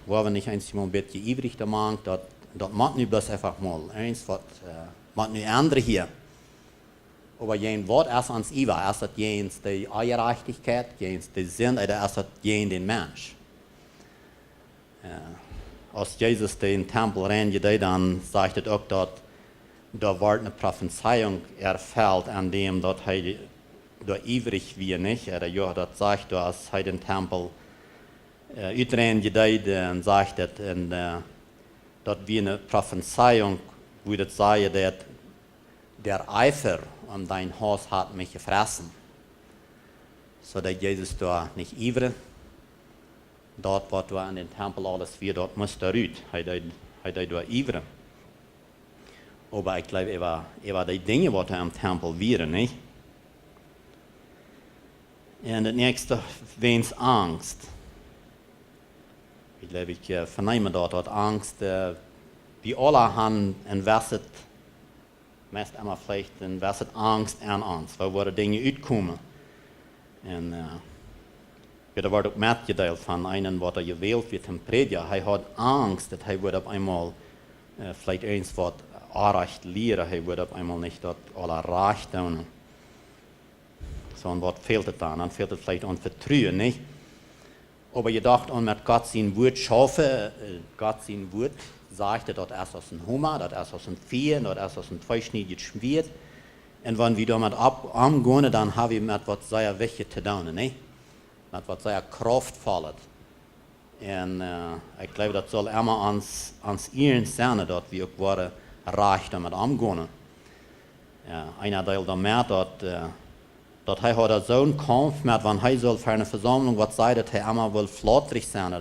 waar we niet eens een beetje ivrig te maken, dat moet nu bloos einfach mal eens wat, moet nu andere hier. Aber jen wat is ons Eva, is dat jens de eierachtigheid, jens de zin, oder is dat jen den Mensch. Als Jezus den Tempel reingedeed, dan zegt het ook dat er wordt een Prophezeiung erfällt an dem, dat hij door ivrig wie niet. Ja, dat zegt als hij den Tempel uitreingedeed en zegt het, en dat wie een Prophezeiung, wo dat zei dat der Eifer um dein Haus hat mich gefressen. So dass Jesus da nicht ivre. Dort, wo du an den Tempel alles wie, dort musst du rüt. Er hij deed door iveren. Aber ich glaube, er die Dinge, die am Tempel waren, nicht? Und das nächste, wens Angst. Ich glaube, ich vernehme dort Angst, wie alle haben, und was es, meist einmal vielleicht, und was es Angst und Angst, weil wo Dinge uitkomen. Und da wordt ook metgedeeld van einen, wat gewählt wird im Prediger, hij had Angst, dat hij wordt op einmal vielleicht eens wat aanrecht leren, hij wordt op einmal nicht dat alle recht doen. So, und was fehlt es dann? Dann fehlt es vielleicht an Vertrauen, nicht? Aber je dacht an mit Gott sein Wort schaffen, Gott sein Wort sagte, dort erst aus dem Hummer, dort erst aus dem Vieh, dort erst aus dem zweischneidigen Schwert. Und wenn wir damit umgehen, dann haben wir mit was sehr wichtig zu tun, nicht? Mit was sehr kraftvolles. Und ich glaube, das soll immer ans Ihren sein, dort wir auch waren reich damit umgehen. Ja, einer Teil damit, dat hij had zo'n kampf met, want hij zal voor een verzameling wat zei dat hij allemaal wil flatterig zijn, dat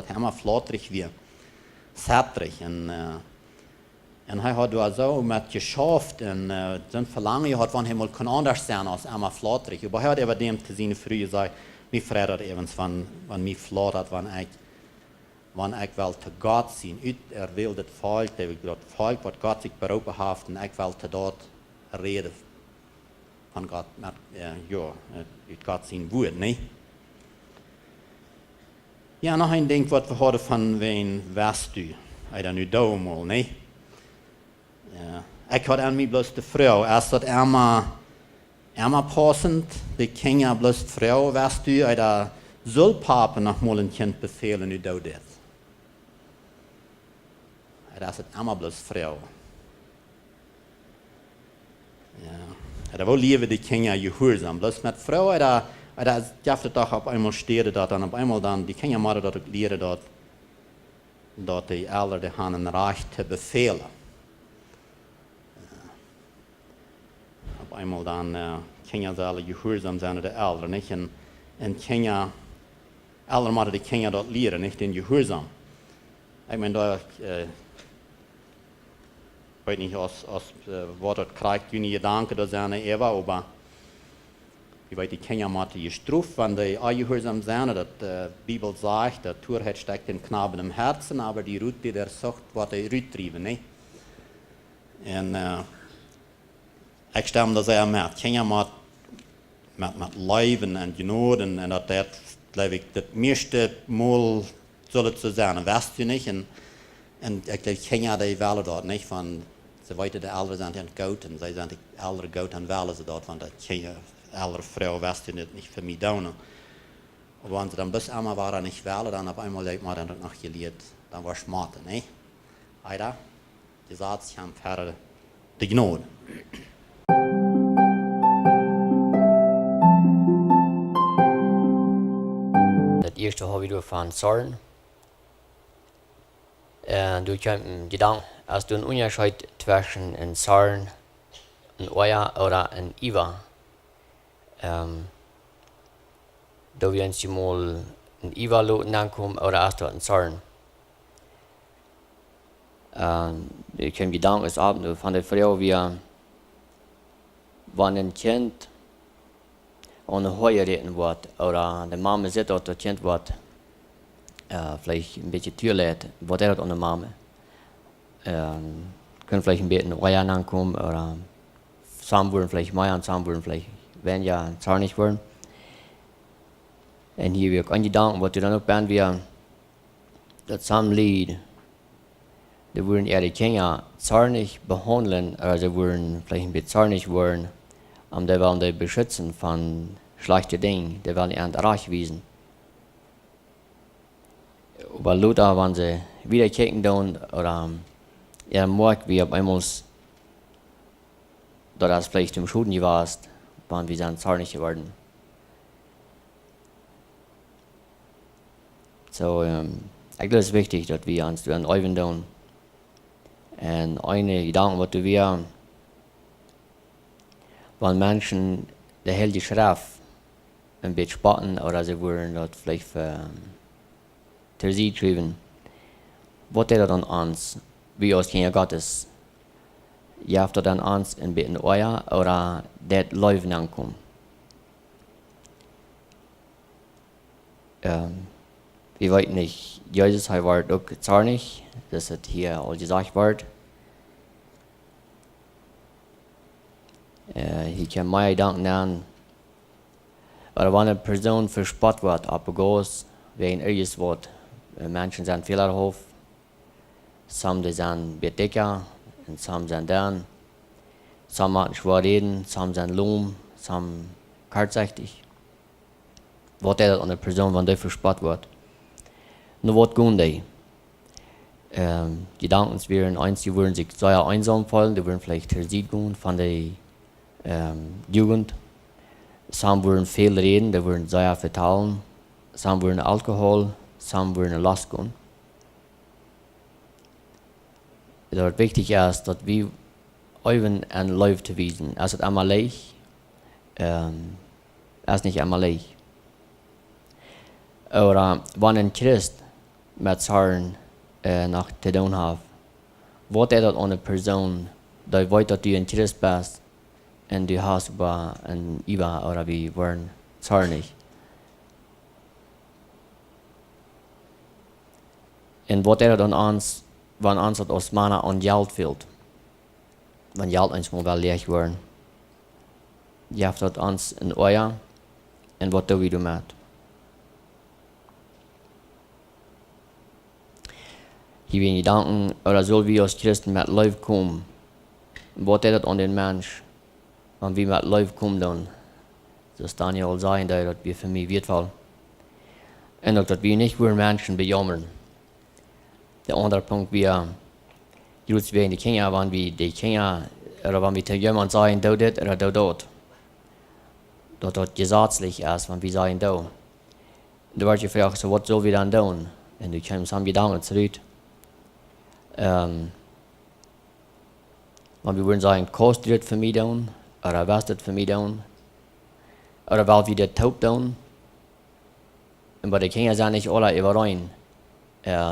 hij allemaal flatterig weer, zetterig. En hij had daar zo met geschaft en zijn verlangen had van hij moet kan anders zijn als allemaal flatterig. Maar hij had even dem te zien vroeger zei, mij vreemd dat evens van mij flattert, wanneer ik wel te God zien, uit wil het volk wat God zich beroepen heeft en ik wil te dat reden. Van God, uit God zijn woord, nee? Ja, nog een ding wat we hadden van ween west u, uit nu doomol, nee? Ik had aan mij bloos de vrouw, als dat Emma passend, de kinderen bloos vrouw west u, uit de zulpapen nog mal een kind bevelen u dood dit. Als het Emma bloos vrouw. Ja. Dat wil liever die kinderen gehoorzaam. Bloos met vrouwen, dat jafte toch op eenmaal steden dat en op eenmaal dan, die kinderen moeten dat ook leren dat de ouders de gaan een recht te bevelen. Op eenmaal dan, kinderen zullen gehoorzaam zijn aan de ouders, niet? En kinderen, ouders moeten de kinderen dat leren, niet in gehoorzaam. Ik meen dat ich weiß nicht, was das kriegt, die Gedanken da sind, aber ich weiß, die Kinder müssen gestraft, wenn die ungehorsam sind, dass die Bibel sagt, der Torheit steckt den Knaben im Herzen, aber die Rute der Sucht wird er rüttrieben, nicht? Und ich stimme da sehr mit. Kinder mit Leben und Genoden, und das, glaube ich, das meiste Mal soll es so sein, weißt du nicht? Und ich glaube, Kinder, die wollen dort nicht, von ze weten de ouders zijn het goud en zij zijn de oudere goud en willen ze dat, want de oudere vrouw wisten het niet voor mij doen. Want ze dan best allemaal waren niet willen, dan op eenmaal heeft maar dan nog geleerd, dan was smaten, nee? Eida, die zaad zich aan verder de genode. Het eerste hobby door van Zorn. En du kannst gedanken, als du einen Unterschied zwischen einem Zorn, einem Oja oder einem Iwa, da werden sie mal ein Iwa loten ankommen oder erst dort ein Zorn. Ich kann gedanken, es Abend von der Frau, wir waren ein Kind und ein Heuer reden wird, oder die Mama sieht dort, das Kind wird vielleicht ein bisschen Tür lädt, was er hat an der Mama. Können vielleicht ein bisschen Eier ankommen oder zusammen wollen, vielleicht mehr und zusammen wollen, vielleicht weniger zornig werden. Und hier wird ein Gedanken, was du dann auch bist, wir das Zusammenlied, die wollen eher die Kinder zornig behandeln, oder sie wollen vielleicht ein bisschen zornig werden, die wollen die beschützen von schlechten Dingen, die wollen eher reich wiesen. Aber Luther, wenn sie wieder kicken tun, oder merkt, wie auf einmal, da das vielleicht im Schulden warst, waren wir dann zornig geworden. So, ich glaube, es ist wichtig, dass wir uns an Eugen tun. Und eine Gedanke, was wir, wenn Menschen der Heilige Schrift ein bisschen spotten, oder sie wollen das vielleicht für sie schreiben, was der dann uns, wie aus Kinder Gottes, jaft er dann uns in bitten euer oder der Leuven ankommen. Wir wollten nicht, Jesus war auch zornig, das hat hier all gesagt wird. Hier kann meine Gedanken an, aber wenn eine Person verspott wird, abgegossen, wegen irgendwas Wort, Menschen sind fehlerhaft, some sind dicker, und some sind dann, some machen schwer reden, some sind lom, some kurzsichtig. Was er an eine Person, wenn die verspott wird. Nur was tun die? Gedanken wären eins, die würden sich sehr einsam fühlen, die würden vielleicht Tersit gehen von der Jugend. Some würden viel reden, die würden sehr vertalen. Some würden Alkohol, some würden Last gehen. Das wichtig ist, dass wir euren ein Läuf zu wiesen. Es ist einmal leicht, es ist nicht einmal leicht. Oder wenn ein Christ mit Zorn nach zu tun hat, was ist das eine Person, die weiß, dass du ein Christ bist und du hast über ein Iba oder wie waren zornig. Und was ist das an uns, wenn uns das aus Mana an Geld fehlt? Wenn Geld uns mal leer werden. Jaft das uns in euer und was tun wir damit? Hier werden Gedanken, oder soll wir als Christen mit Leben kommen? Was ist das an den Mensch? Wenn wir mit Leben kommen, dann, das Daniel sagen, dass wir für mich wertvoll. Und auch, dass wir nicht nur Menschen bejammern. Der andere Punkt, wir, just wegen die Kinder, wenn wir die Kinder, oder wenn wir zu jemandem sagen, du das oder du dort. Dass das gesetzlich ist, wenn wir sagen, du. Du wirst gefragt, so, was soll wir dann tun? Und du kommst am Gedanken zurück. Wenn wir würden sagen, kostet das für mich tun, oder was das für mich tun, oder weil wir das taub tun. Und bei den Kindern sind nicht alle überein.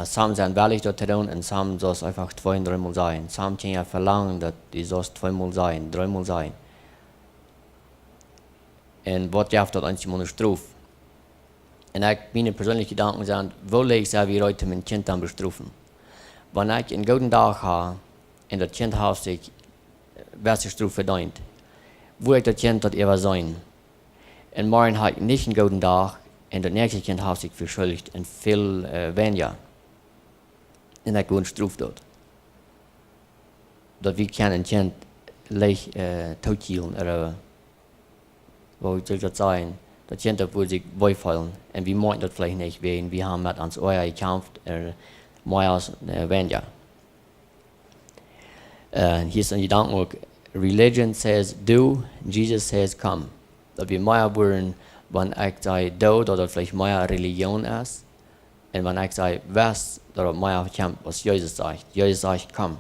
Some sind willig das zu tun, und some soll es einfach 2 und 3 Mal sein. Some Kinder verlangen, dass die soll es 2 Mal sein, 3 Mal sein. Und was darf das eigentlich mal Strafe? Und meine persönlichen Gedanken sind, wo lege ich wie heute mein Kind dann bestrafen? Wenn ich einen guten Tag habe und das Kind hat sich beste Strafe verdient, wo ich das Kind das ever sein? Und morgen habe ich nicht einen guten Tag und das nächste Kind hat sich verschuldigt und viel weniger. Und ich gehe Strafe dort. Dass wir ein Kind leicht totkielen oder wo soll ich das sagen? Das Kind das würde sich beifallen und wir möchten das vielleicht nicht, wegen wir haben mit uns Euer gekämpft. Mehr als weniger. Hier ist ein Gedanke auch, Religion says do, Jesus says come. Dass wir mehr wollen, wenn ich sage do, dass das vielleicht mehr Religion ist. Und wenn ich sage was, dass das mehr kommt, was Jesus sagt. Jesus sagt komm.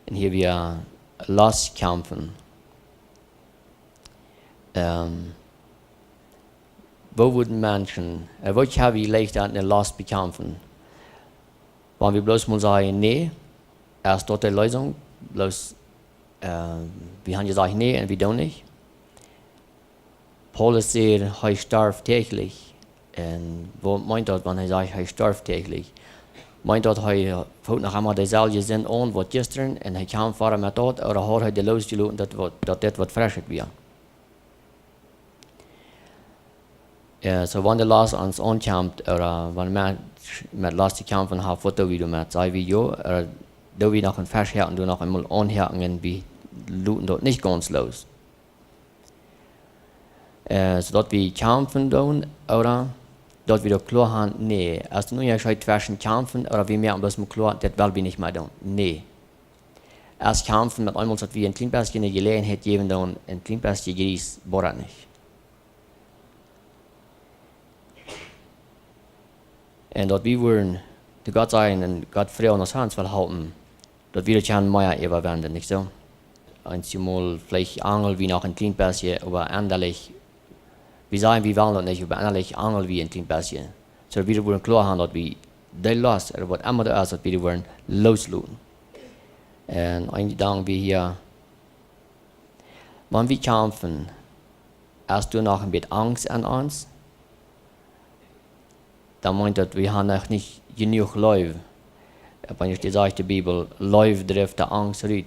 Und hier wir Lust kämpfen. Wo würden Menschen, wo haben wir leicht an der Lust bekämpfen? Wenn wir bloß mal sagen, nee, erst dort die Lösung, bloß, wir haben gesagt, nee, und wir tun nicht. Paulus sagt, er starb täglich. Und wo meint das, wenn er sagt, er starb täglich? Meint das, er fällt noch einmal dieselbe Sinn an, was gestern, und er kam vorher mit dort, oder hat er die losgelassen, dass das was Frisches wird? So wenn der Last uns ankommt, oder wenn man mit Last kämpfen hat, was tun wir damit? Sagen wir ja, oder tun wir noch ein Festhalten, du noch einmal anhärten, wie looten dort nicht ganz los. So dass wir kämpfen tun, oder dass wir klar haben, nee, als nur ja schon zwischen kämpfen, oder wir merken bloß mal klar, das will wir nicht mehr tun. Nee. Erst kämpfen mit einmal, dass wir ein klein bisschen eine Gelegenheit geben, dann ein klein bisschen Gries, bohrt nicht. Und dass wir wollen, zu Gott sagen und Gott frei an uns Hand halten, dass wir das mehr überwenden, nicht so? Einmal vielleicht angel wie noch ein klein bisschen, aber endlich, wir sagen, wir wollen das nicht, aber endlich angel wie ein klein bisschen. So wir wollen klar haben, dass wir de Last oder was immer das ist, dass wir wollen loslassen. Und ein Gedanke wie hier, wenn wir kämpfen, hast du noch ein bisschen Angst an uns? Dann meint das, wir haben noch nicht genug Läufe. Wenn ich dir sage, die Bibel, Läufe trifft die Angst raus.